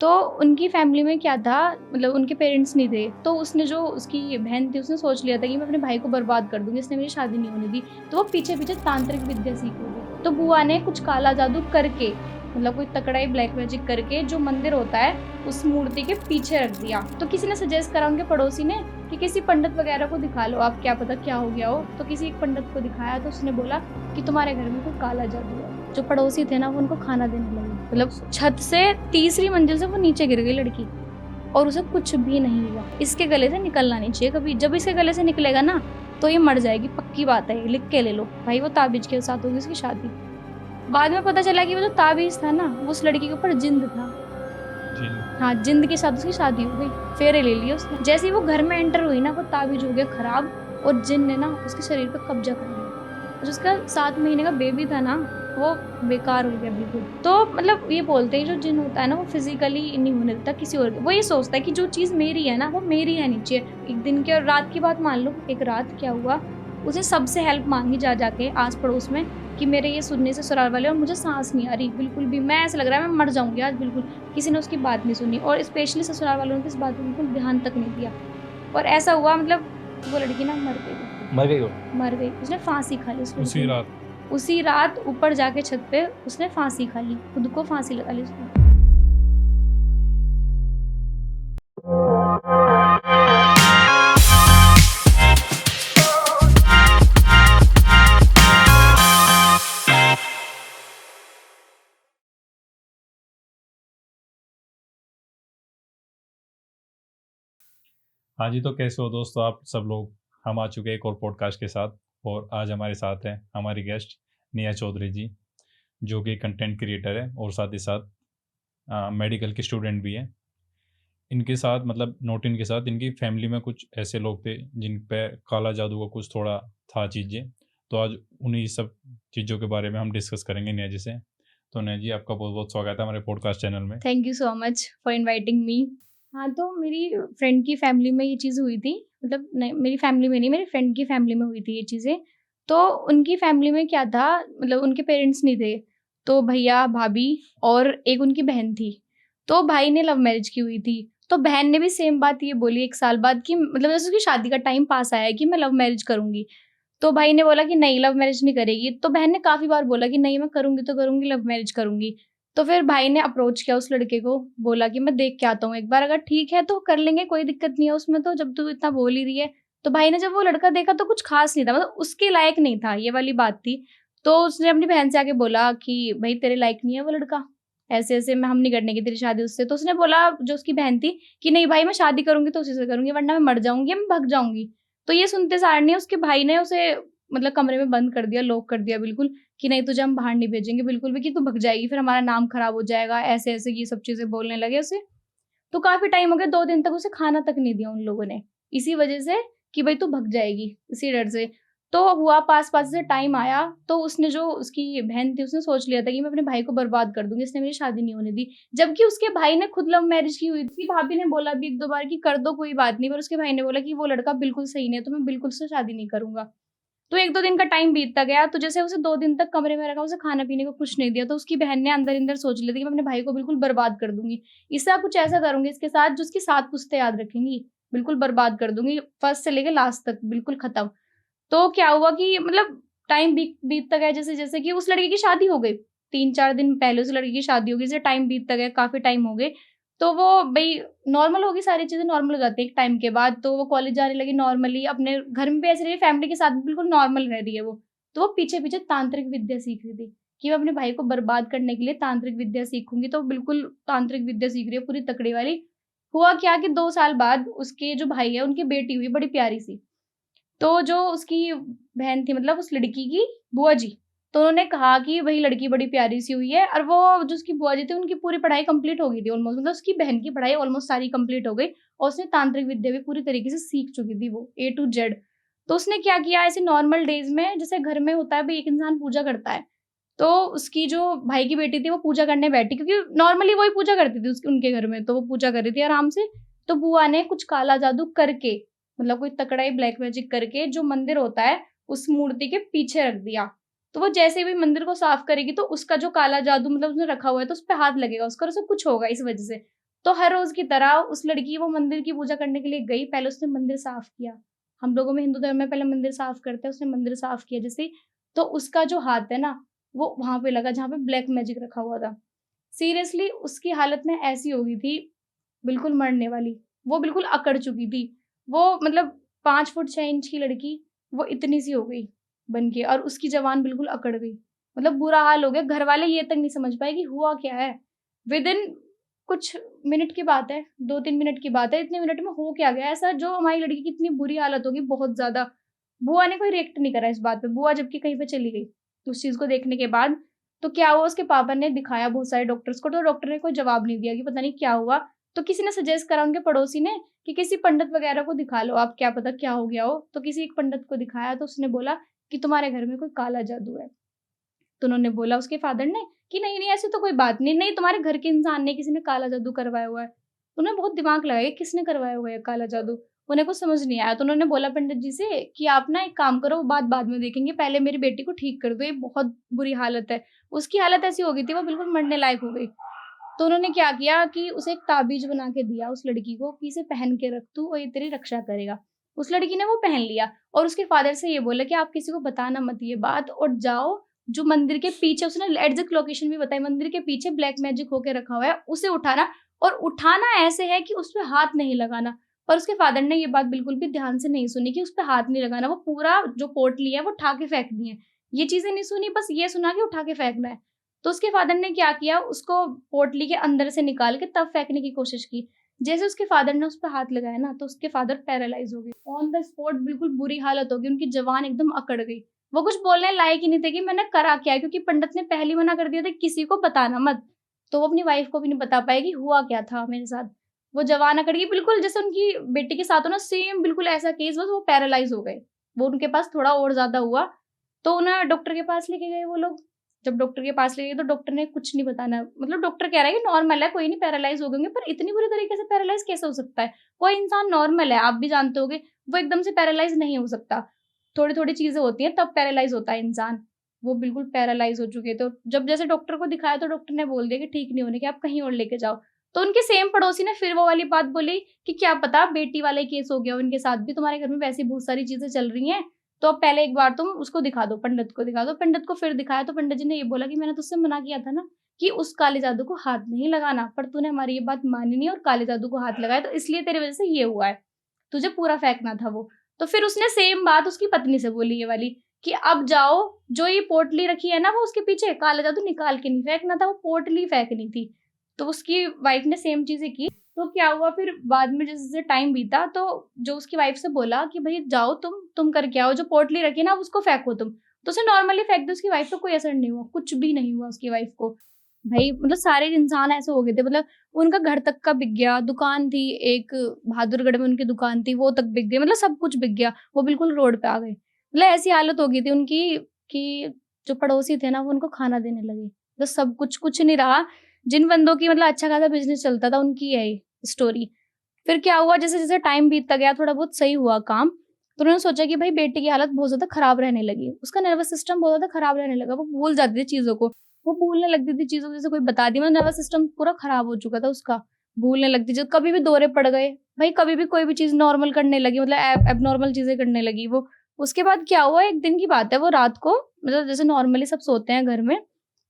तो उनकी फैमिली में क्या था, मतलब उनके पेरेंट्स नहीं थे, तो उसने जो उसकी बहन थी उसने सोच लिया था कि मैं अपने भाई को बर्बाद कर दूँगी, इसने मेरी शादी नहीं होने दी। तो वो पीछे-पीछे तांत्रिक विद्या सीख रही थी। तो बुआ ने कुछ काला जादू करके, मतलब कोई तकड़ा ही ब्लैक मैजिक करके जो मंदिर होता है, उस मूर्ति के पीछे रख दिया। तो किसी ने सजेस्ट करा उनके पड़ोसी ने कि किसी पंडित वगैरह को दिखा लो आप, क्या पता क्या हो गया हो। तो किसी एक पंडित को दिखाया तो उसने बोला कि तुम्हारे घर में कोई काला जादू है। जो पड़ोसी थे ना वो उनको खाना देने लगे। मतलब छत से तीसरी मंजिल से वो नीचे गिर गई लड़की और उसे कुछ भी नहीं हुआ। इसके गले से निकलना नहीं चाहिए कभी। जब इसके गले से निकलेगा ना तो ये मर जाएगी, पक्की बात है, लिख के ले लो भाई। वो ताबीज के साथ होगी उसकी शादी। बाद में पता चला कि वो जो ताबीज था ना वो उस लड़की के ऊपर जिंद था। हाँ, जिंद के साथ उसकी शादी हो गई, फेरे ले लिए उसने। जैसे ही वो घर में एंटर हुई ना वो ताबीज हो गया खराब और जिन ने ना उसके शरीर पर कब्जा कर लिया। जो उसका 7 महीने का बेबी था ना वो बेकार हो गया बिल्कुल। तो मतलब ये बोलते हैं जो जिन होता है ना वो फिजिकली नहीं होने देता किसी और के। वो ये सोचता है कि जो चीज मेरी है ना वो मेरी है नीचे। एक दिन की और रात की बात मान लो। एक रात क्या हुआ, उसने सबसे हेल्प मांगी जा जाके आस पड़ोस में कि मेरे ये सुनने से ससुराल वाले और मुझे सांस नहीं आ रही बिल्कुल भी, मैं ऐसा लग रहा है मैं मर जाऊंगी आज बिल्कुल। किसी ने उसकी बात नहीं सुनी और स्पेशली ससुराल वालों ने इस बात पर बिल्कुल ध्यान तक नहीं दिया। और ऐसा हुआ मतलब वो लड़की ना मर गई। मर गई। उसने फांसी खा ली उसी रात ऊपर जाके छत पे उसने फांसी खा ली, खुद को फांसी लगा ली उसने। हाँ जी, तो कैसे हो दोस्तों आप सब लोग। हम आ चुके हैं एक और पॉडकास्ट के साथ और आज हमारे साथ हैं हमारी गेस्ट नेहा चौधरी जी, जो कि कंटेंट क्रिएटर है और साथ ही साथ मेडिकल की स्टूडेंट भी है। इनके साथ मतलब नोट इनके साथ इनकी फैमिली में कुछ ऐसे लोग थे जिन पे काला जादू का कुछ थोड़ा था चीज़ें। तो आज उन्हीं सब चीज़ों के बारे में हम डिस्कस करेंगे नेहा जी से। तो नेहा जी, आपका बहुत बहुत स्वागत है हमारे पॉडकास्ट चैनल में। Thank you so much for inviting me. हाँ, तो मेरी फ्रेंड की फैमिली में ये चीज़ हुई थी। मतलब नहीं, मेरी फैमिली में नहीं, मेरी फ्रेंड की फैमिली में हुई थी ये चीज़ें। तो उनकी फैमिली में क्या था, मतलब उनके पेरेंट्स नहीं थे, तो भैया भाभी और एक उनकी बहन थी। तो भाई ने लव मैरिज की हुई थी, तो बहन ने भी सेम बात ये बोली 1 साल बाद कि मतलब जैसे उसकी शादी का टाइम पास आया कि मैं लव मैरिज करूंगी। तो भाई ने बोला कि नहीं, लव मैरिज नहीं करेगी। तो बहन ने काफ़ी बार बोला कि नहीं मैं करूँगी तो करूँगी, लव मैरिज करूँगी। तो फिर भाई ने अप्रोच किया उस लड़के को, बोला कि मैं देख के आता हूँ एक बार, अगर ठीक है तो कर लेंगे, कोई दिक्कत नहीं है उसमें तो, जब तू इतना बोल ही रही है। तो भाई ने जब वो लड़का देखा तो कुछ ख़ास नहीं था, मतलब उसके लायक नहीं था, ये वाली बात थी। तो उसने अपनी बहन से आके बोला कि भई तेरे लायक नहीं है वो लड़का, ऐसे-ऐसे मैं हम नहीं करने की तेरी शादी उससे। तो उसने बोला, जो उसकी बहन थी, कि नहीं भाई मैं शादी करूँगी तो उसी से करूँगी, वरना मैं मर जाऊँगी या मैं भग जाऊँगी। तो ये सुनते सार नहीं उसके भाई ने उसे मतलब कमरे में बंद कर दिया, लॉक कर दिया बिल्कुल, कि नहीं तुझे हम बाहर नहीं भेजेंगे बिल्कुल भी, कि तू भग जाएगी, फिर हमारा नाम खराब हो जाएगा, ऐसे-ऐसे ये सब चीज़ें बोलने लगे उसे। तो काफ़ी टाइम हो गया, 2 दिन तक उसे खाना तक नहीं दिया उन लोगों ने, इसी वजह से कि भई तू भग जाएगी, इसी डर से। तो हुआ पास-पास से टाइम आया, तो उसने जो उसकी बहन थी उसने सोच लिया था कि मैं अपने भाई को बर्बाद कर दूँगी, इसने मेरी शादी नहीं होने दी। जबकि उसके भाई ने खुद लव मैरिज की हुई थी, भाभी ने बोला भी 1-2 बार कि कर दो कोई बात नहीं, पर उसके भाई ने बोला कि वो लड़का बिल्कुल सही नहीं है, तो मैं बिल्कुल उससे शादी नहीं करूँगा। तो 1-2 दिन का टाइम बीतता गया, तो जैसे उसे 2 दिन तक कमरे में रखा, उसे खाने-पीने को कुछ नहीं दिया, तो उसकी बहन ने अंदर-अंदर सोच लिया था कि मैं अपने भाई को बिल्कुल बर्बाद कर दूँगी। इससे कुछ ऐसा करूँगी इसके साथ जो उसकी 7 पुश्तें याद रखेंगी, बिल्कुल बर्बाद कर दूँगी, फर्स्ट से लेके लास्ट तक बिल्कुल खत्म। तो क्या हुआ कि मतलब टाइम बीतता गया जैसे-जैसे कि उस लड़के की शादी हो गई। 3-4 दिन पहले उस लड़की की शादी हो गई, जैसे टाइम बीतता गया, काफ़ी टाइम हो गए, तो वो भई नॉर्मल हो गई, सारी चीज़ें नॉर्मल हो जाती है एक टाइम के बाद, तो वो कॉलेज जाने लगी नॉर्मली, अपने घर में भी ऐसे रही, फैमिली के साथ भी बिल्कुल नॉर्मल रह रही है वो। तो वो पीछे-पीछे तांत्रिक विद्या सीख रही थी, कि मैं अपने भाई को बर्बाद करने के लिए तांत्रिक विद्या सीखूँगी, तो बिल्कुल तांत्रिक विद्या सीख रही है पूरी तकड़ी वाली। हुआ क्या कि 2 साल बाद उसके जो भाई है, उनकी बेटी हुई बड़ी प्यारी-सी। तो जो उसकी बहन थी, मतलब उस लड़की की बुआ जी, तो उन्होंने कहा कि भई लड़की बड़ी प्यारी-सी हुई है, और वो जो उसकी बुआ जी थी उनकी पूरी पढ़ाई कंप्लीट हो गई थी ऑलमोस्ट, मतलब उसकी बहन की पढ़ाई ऑलमोस्ट सारी कंप्लीट हो गई और उसने तांत्रिक विद्या भी पूरी तरीके से सीख चुकी थी वो, ए टू जेड। तो उसने क्या किया, ऐसे नॉर्मल डेज़ में जैसे घर में होता है भई एक इंसान पूजा करता है, तो उसकी जो भाई की बेटी थी वो पूजा करने बैठी, क्योंकि नॉर्मली वही पूजा करती थी उसके उनके घर में, तो वो पूजा कर रही थी आराम से। तो बुआ ने कुछ काला जादू करके, मतलब कोई तकड़ा ही ब्लैक मैजिक करके जो मंदिर होता है, उस मूर्ति के पीछे रख दिया। तो वो जैसे भी मंदिर को साफ करेगी तो उसका जो काला जादू मतलब उसने रखा हुआ है तो उसपे हाथ लगेगा उसका और उसे कुछ होगा इस वज़ह से। तो हर रोज की तरह उस लड़की वो मंदिर की पूजा करने के लिए गई। पहले उसने मंदिर साफ किया, हम लोगों में हिंदू धर्म में पहले मंदिर साफ करते हैं, उसने मंदिर साफ किया जैसे, तो उसका जो हाथ है ना वो वहां पे लगा जहाँ पे ब्लैक मैजिक रखा हुआ था। सीरियसली उसकी हालत में ऐसी हो गई थी, बिल्कुल मरने वाली। वो बिल्कुल अकड़ चुकी थी। वो मतलब 5 फुट 6 इंच की लड़की, वो इतनी सी हो गई बन के, और उसकी जवान बिल्कुल अकड़ गई। मतलब बुरा हाल हो गया। घर वाले ये तक नहीं समझ पाए कि हुआ क्या है। विदिन कुछ मिनट की बात है, 2-3 मिनट की बात है, इतने मिनट में हो क्या गया ऐसा जो हमारी लड़की की इतनी बुरी हालत होगी, बहुत ज़्यादा। बुआ ने कोई रिएक्ट नहीं करा इस बात पे। बुआ जबकि कहीं पे चली गई उस चीज़ को देखने के बाद। तो क्या हुआ, उसके पापा ने दिखाया बहुत सारे डॉक्टर्स को, तो डॉक्टर ने कोई जवाब नहीं दिया कि पता नहीं क्या हुआ। तो किसी ने सजेस्ट करा, उनके पड़ोसी ने, कि किसी पंडित वगैरह को दिखा लो आप, क्या पता क्या हो गया हो। तो किसी एक पंडित को दिखाया तो उसने बोला कि तुम्हारे घर में कोई काला जादू है। तो उन्होंने बोला उसके फादर ने कि नहीं नहीं ऐसी तो कोई बात नहीं, नहीं तुम्हारे घर के इंसान ने, किसी ने काला जादू करवाया हुआ है। तो उन्होंने बहुत दिमाग लगाया किसने करवाया हुआ है काला जादू। उन्हें कुछ समझ नहीं आया। तो उन्होंने बोला पंडित जी से कि आप ना एक काम करो, बात बाद में देखेंगे, पहले मेरी बेटी को ठीक कर दो, ये बहुत बुरी हालत है। उसकी हालत ऐसी हो गई थी, वो बिल्कुल मरने लायक हो गई। तो उन्होंने क्या किया कि उसे एक ताबीज बना के दिया उस लड़की को कि इसे पहन के रख तू और ये तेरी रक्षा करेगा। उस लड़की ने वो पहन लिया और उसके फादर से ये बोला कि आप किसी को बताना मत ये बात, और जाओ जो मंदिर के पीछे, उसने एग्जैक्ट लोकेशन भी बताई, मंदिर के पीछे ब्लैक मैजिक होके रखा हुआ है, उसे उठाना। और उठाना ऐसे है कि उस पे हाथ नहीं लगाना। पर उसके फादर ने ये बात बिल्कुल भी ध्यान से नहीं सुनी कि उस पे हाथ नहीं लगाना, वो पूरा जो पोटली है वो उठा के फेंकनी है। ये चीजें नहीं सुनी, बस ये सुना कि उठा के फेंकना है। तो उसके फादर ने क्या किया, उसको पोटली के अंदर से निकाल के तब फेंकने की कोशिश की। जैसे उसके फादर ने उस पर हाथ लगाया ना, तो उसके फादर पैरालाइज हो गए ऑन द स्पॉट। बिल्कुल बुरी हालत हो गई, उनकी जवान एकदम अकड़ गई। वो कुछ बोलने लायक ही नहीं थे कि मैंने करा क्या है, क्योंकि पंडित ने पहले मना कर दिया था किसी को बताना मत। तो वो अपनी वाइफ को भी नहीं बता पाए कि हुआ क्या था मेरे साथ। वो जवान अकड़ गई बिल्कुल, जैसे उनकी बेटी के साथ हो ना, सेम बिल्कुल ऐसा केस, बस वो पैरालाइज हो गए। वो उनके पास थोड़ा और ज्यादा हुआ। तो उन्हें डॉक्टर के पास लेके गए वो लोग। जब डॉक्टर के पास ले गए तो डॉक्टर ने कुछ नहीं बताना, मतलब डॉक्टर कह रहा है कि नॉर्मल है, कोई नहीं, पैरालाइज हो गए, पर इतनी बुरी तरीके से पैरालाइज कैसे हो सकता है। कोई इंसान नॉर्मल है, आप भी जानते होगे, वो एकदम से पैरालाइज नहीं हो सकता। थोड़ी थोड़ी चीजें होती हैं तब पैरालाइज होता है इंसान। वो बिल्कुल पैरालाइज हो चुके थे। तो जब जैसे डॉक्टर को दिखाया तो डॉक्टर ने बोल दिया कि ठीक नहीं होने के, आप कहीं और लेके जाओ। तो उनके सेम पड़ोसी ने फिर वो वाली बात बोली कि क्या पता बेटी वाला केस हो गया उनके साथ भी, तुम्हारे घर में वैसी बहुत सारी चीजें चल रही हैं, तो अब पहले एक बार तुम उसको दिखा दो, पंडित को दिखा दो। पंडित को फिर दिखाया तो पंडित जी ने ये बोला कि मैंने तुझसे मना किया था ना कि उस काले जादू को हाथ नहीं लगाना, पर तूने हमारी ये बात मानी नहीं और काले जादू को हाथ लगाया, तो इसलिए तेरी वजह से ये हुआ है, तुझे पूरा फेंकना था वो। तो फिर उसने सेम बात उसकी पत्नी से बोली ये वाली कि अब जाओ, जो ये पोटली रखी है ना वो उसके पीछे काला जादू निकाल के नहीं फेंकना था, वो पोटली फेंकनी थी। तो उसकी वाइफ ने सेम चीजें की। तो क्या हुआ फिर बाद में जैसे जैसे टाइम बीता तो जो उसकी वाइफ से बोला कि भाई जाओ तुम करके आओ, जो पोटली रखी ना उसको फेंको तुम। तो उसे नॉर्मली फेंक दो, उसकी वाइफ को कोई असर नहीं हुआ, कुछ भी नहीं हुआ उसकी वाइफ को। भाई मतलब सारे इंसान ऐसे हो गए थे, मतलब उनका घर तक का बिक गया, दुकान थी एक बहादुरगढ़ में उनकी दुकान थी, वो तक बिक गई, मतलब सब कुछ बिक गया। वो बिल्कुल रोड पे आ गए। मतलब ऐसी हालत हो गई थी उनकी कि जो पड़ोसी थे ना वो उनको खाना देने लगे। तो सब कुछ नहीं रहा। जिन बंदों की मतलब अच्छा खासा बिजनेस चलता था उनकी है स्टोरी। फिर क्या हुआ, जैसे जैसे टाइम बीतता गया थोड़ा बहुत सही हुआ काम। तो उन्होंने सोचा कि भाई बेटी की हालत बहुत ज्यादा खराब रहने लगी, उसका नर्वस सिस्टम बहुत ज्यादा खराब रहने लगा, वो भूल जाती थी चीजों को, वो भूलने लगती थी चीजों को, जैसे कोई बता दी, मतलब नर्वस सिस्टम पूरा खराब हो चुका था उसका, भूलने लगती। जब कभी भी दौरे पड़ गए, भाई कभी भी कोई भी चीज नॉर्मल करने लगी, मतलब एबनॉर्मल चीजें करने लगी वो। उसके बाद क्या हुआ, एक दिन की बात है, वो रात को मतलब जैसे नॉर्मली सब सोते हैं घर में,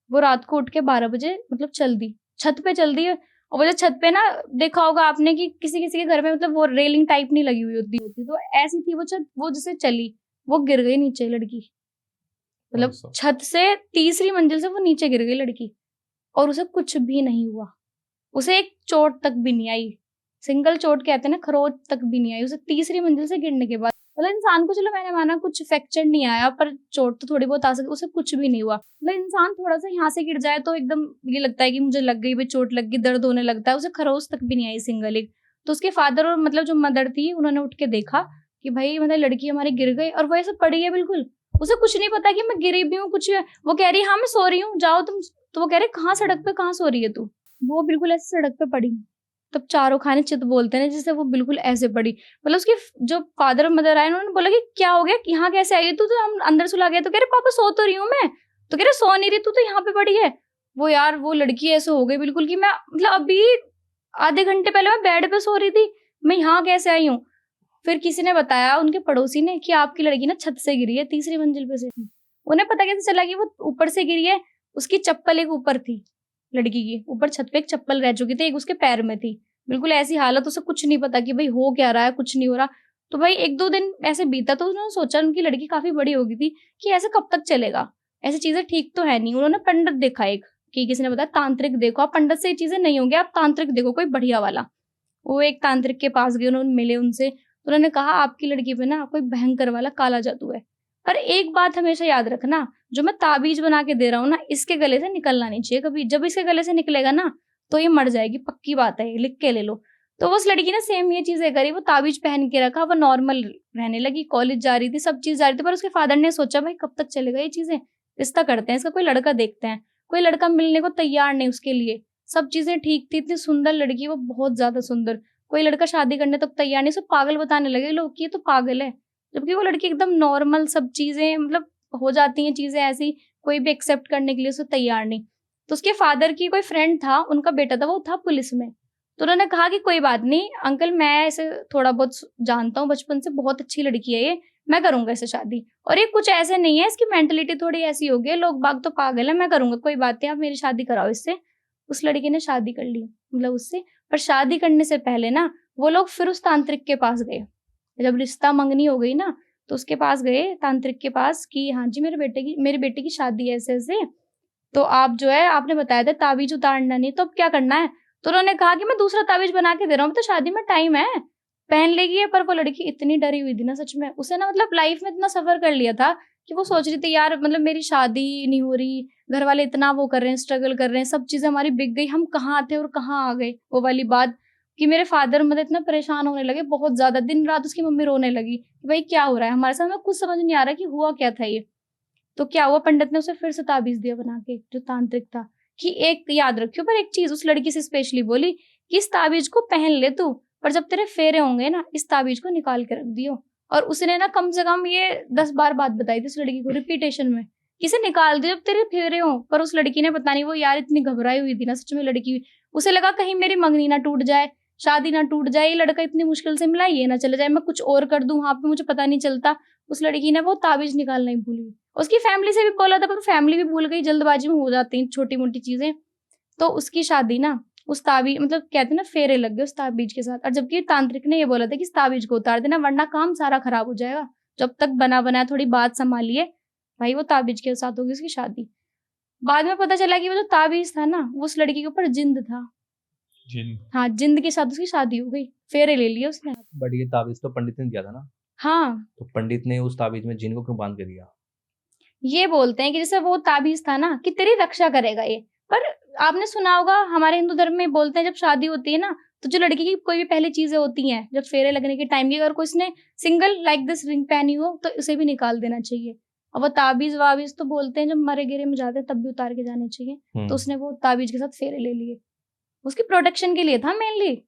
वो रात को उठ के 12 बजे मतलब चल दी, छत पे चल दी। और वो जो छत पे ना, देखा होगा आपने कि किसी किसी के घर में मतलब वो रेलिंग टाइप नहीं लगी हुई होती, तो ऐसी थी वो छत, वो जैसे चली, वो गिर गई नीचे लड़की, मतलब छत से तीसरी मंजिल से वो नीचे गिर गई लड़की, और उसे कुछ भी नहीं हुआ, उसे एक चोट तक भी नहीं आई। सिंगल चोट कहते हैं ना, खरोच तक भी नहीं आई उसे तीसरी मंजिल से गिरने के बाद। मतलब इंसान को, चलो मैंने माना कुछ फ्रैक्चर नहीं आया, पर चोट तो थोड़ी बहुत आ सकती, उसे कुछ भी नहीं हुआ। मतलब इंसान थोड़ा सा यहाँ से गिर जाए तो एकदम ये लगता है कि मुझे लग गई भाई, चोट लग गई, दर्द होने लगता है, उसे खरोच तक भी नहीं आई सिंगल एक। तो उसके फादर और मतलब जो मदर थी उन्होंने उठ के देखा कि भाई मतलब लड़की हमारी गिर गई, और वो ऐसे पड़ी है बिल्कुल, उसे कुछ नहीं पता कि मैं गिरी भी हूँ कुछ। वो कह रही है हाँ मैं सो रही हूँ, जाओ तुम। तो वो कह रहे कहाँ, सड़क पे कहाँ सो रही है तू। वो बिल्कुल ऐसे सड़क पे पड़ी। तब चारों खाने चित बोलते हैं जिससे वो बिल्कुल ऐसे पड़ी। मतलब उसके जो फादर और मदर आए उन्होंने बोला कि क्या हो गया, यहाँ कैसे आई तू, तो हम अंदर सुला गए। तो कह रहे पापा सो तो रही हूँ मैं। तो कह रहे सो नहीं रही तू, तो यहाँ पे पड़ी है। वो यार वो लड़की ऐसे हो गई बिल्कुल कि मैं मतलब अभी आधे घंटे पहले मैं बेड पे सो रही थी, मैं यहाँ कैसे आई हूँ? फिर किसी ने बताया, उनके पड़ोसी ने, कि आपकी लड़की ना छत से गिरी है 3री मंजिल पे से। उन्हें पता कैसे चला कि वो ऊपर से गिरी है? उसकी चप्पल एक ऊपर थी, लड़की की ऊपर छत पे एक चप्पल रह चुकी थी, एक उसके पैर में थी। बिल्कुल ऐसी हालत, उसे कुछ नहीं पता कि भाई हो क्या रहा है, कुछ नहीं हो रहा। तो भाई 1-2 दिन ऐसे बीता तो उन्होंने सोचा, उनकी लड़की काफ़ी बड़ी हो गई थी, कि ऐसे कब तक चलेगा? ऐसी चीज़ें ठीक तो है नहीं। उन्होंने पंडित देखा एक, कि किसी ने बताया तांत्रिक देखो, आप पंडित से ये चीज़ें नहीं होंगी, आप तांत्रिक देखो कोई बढ़िया वाला। वो एक तांत्रिक के पास गए, उन्होंने मिले उनसे, तो उन्होंने कहा आपकी लड़की पे ना कोई भयंकर वाला काला जादू है। पर एक बात हमेशा याद रखना, जो मैं ताबीज़ बना के दे रहा हूँ ना, इसके गले से निकलना नहीं चाहिए कभी। जब इसके गले से निकलेगा ना, तो ये मर जाएगी, पक्की बात है ये, लिख के ले लो। तो उस लड़की ने सेम ये चीज़ें करी, वो ताबीज़ पहन के रखा, वो नॉर्मल रहने लगी, कॉलेज जा रही थी, सब चीज़ जा रही थी। पर उसके फादर ने सोचा भाई कब तक चलेगा ये चीज़ें, रिश्ता करते हैं, इसका कोई लड़का देखते हैं। कोई लड़का मिलने को तैयार नहीं उसके लिए, सब चीज़ें ठीक थी, इतनी सुंदर लड़की, वो बहुत ज़्यादा सुंदर। कोई लड़का शादी करने तक तैयार नहीं, सब पागल बताने लगे लोग कि ये तो पागल है। जबकि वो लड़की एकदम नॉर्मल, सब चीज़ें मतलब हो जाती हैं चीज़ें ऐसी, कोई भी एक्सेप्ट करने के लिए उसे तैयार नहीं। तो उसके फादर की कोई फ्रेंड था, उनका बेटा था, वो था पुलिस में। तो उन्होंने कहा कि कोई बात नहीं अंकल, मैं इसे थोड़ा बहुत जानता हूँ बचपन से, बहुत अच्छी लड़की है ये, मैं करूँगा इससे शादी। और ये कुछ ऐसे नहीं है, इसकी मेंटालिटी थोड़ी ऐसी हो गई है, लोग बाग तो पागल है, मैं करूँगा, कोई बात नहीं, आप मेरी शादी कराओ इससे। उस लड़की ने शादी कर ली मतलब उससे। पर शादी करने से पहले ना, वो लोग फिर उस तांत्रिक के पास गए। जब रिश्ता मंगनी हो गई ना, तो उसके पास गए तांत्रिक के पास कि हाँ जी, मेरे बेटे की शादी है ऐसे-ऐसे, तो आप जो है, आपने बताया था ताबीज़ उतारना नहीं, तो अब क्या करना है? तो उन्होंने कहा कि मैं दूसरा ताबीज़ बना के दे रहा हूँ, अभी तो शादी में टाइम है, पहन लेगी ये। पर वो लड़की इतनी डरी हुई थी ना सच में, उसे ना मतलब लाइफ़ में इतना सफ़र कर लिया था कि वो सोच रही थी यार मतलब मेरी शादी नहीं हो रही, घर वाले इतना वो कर रहे हैं, स्ट्रगल कर रहे हैं, सब चीज़ें हमारी बिक गई, हम कहाँ थे और कहाँ आ गए। वो वाली बात कि मेरे फादर मतलब इतना परेशान होने लगे बहुत ज़्यादा, दिन-रात उसकी मम्मी रोने लगी कि भाई क्या हो रहा है हमारे साथ? हमें कुछ समझ नहीं आ रहा कि हुआ क्या था ये? तो क्या हुआ, पंडित ने उसे फिर से ताबीज़ दिया बना के, जो तांत्रिक था, कि एक याद रखियो, पर एक चीज़ उस लड़की से स्पेशली बोली कि इस ताबीज़ को पहन ले तू, पर जब तेरे फेरे होंगे ना, इस ताबीज़ को निकाल के रख दियो। और उसने ना कम से कम ये 10 बार बात बताई थी उस लड़की को रिपीटेशन में, कि इसे निकाल दियो जब तेरे फेरे हों। पर उस लड़की ने पता नहीं, वो यार इतनी घबराई हुई थी ना सच में लड़की, उसे लगा कहीं मेरी मंगनी ना टूट जाए, शादी ना टूट जाए, ये लड़का इतनी मुश्किल से मिला, ये ना चले जाए, मैं कुछ और कर दूँ वहाँ पे, मुझे पता नहीं चलता। उस लड़की ने वो ताबीज़ निकालना ही भूल गई। उसकी फैमिली से भी बोला था, पर फैमिली भी भूल गई, जल्दबाजी में हो जाती हैं छोटी-मोटी चीज़ें। तो उसकी शादी ना उस मतलब कहते हैं ना, फेरे लग गए उस ताबीज़ के साथ। और जबकि तांत्रिक ने ये बोला था कि इस ताबीज़ को उतार देना, वरना काम सारा खराब हो जाएगा। जब तक बना-बनाया थोड़ी बात सँभालिए, भाई वो ताबीज़ के साथ होगी उसकी शादी। बाद में पता चला कि वो जो ताबीज़ था ना, वो उस लड़की के ऊपर जिन्न था। जिन हाँ, जिन्न के साथ उसकी शादी हो गई, फेरे ले लिए उसने। बट ये ताबीज़ तो पंडित ने दिया था ना? हाँ। तो पंडित ने उस ताबीज़ में जिन को क्यों बाँध के दिया? ये बोलते हैं कि जैसे वो ताबीज़ था ना, कि तेरी रक्षा करेगा ये। पर आपने सुना होगा हमारे हिंदू धर्म में बोलते हैं, जब शादी होती है ना, तो जो लड़की की कोई भी पहली चीज़ें होती हैं, जब फेरे लगने के टाइम की, अगर कोई उसने सिंगल लाइक दिस रिंग पहनी हो, तो उसे भी निकाल देना चाहिए। और वो ताबीज़-वाबीज़ तो बोलते हैं जब मरे-गिरे में जाते हैं तब भी उतार के जाने चाहिए। तो उसने वो ताबीज़ के साथ फेरे ले लिए। उसकी प्रोटेक्शन के लिए था मेनली।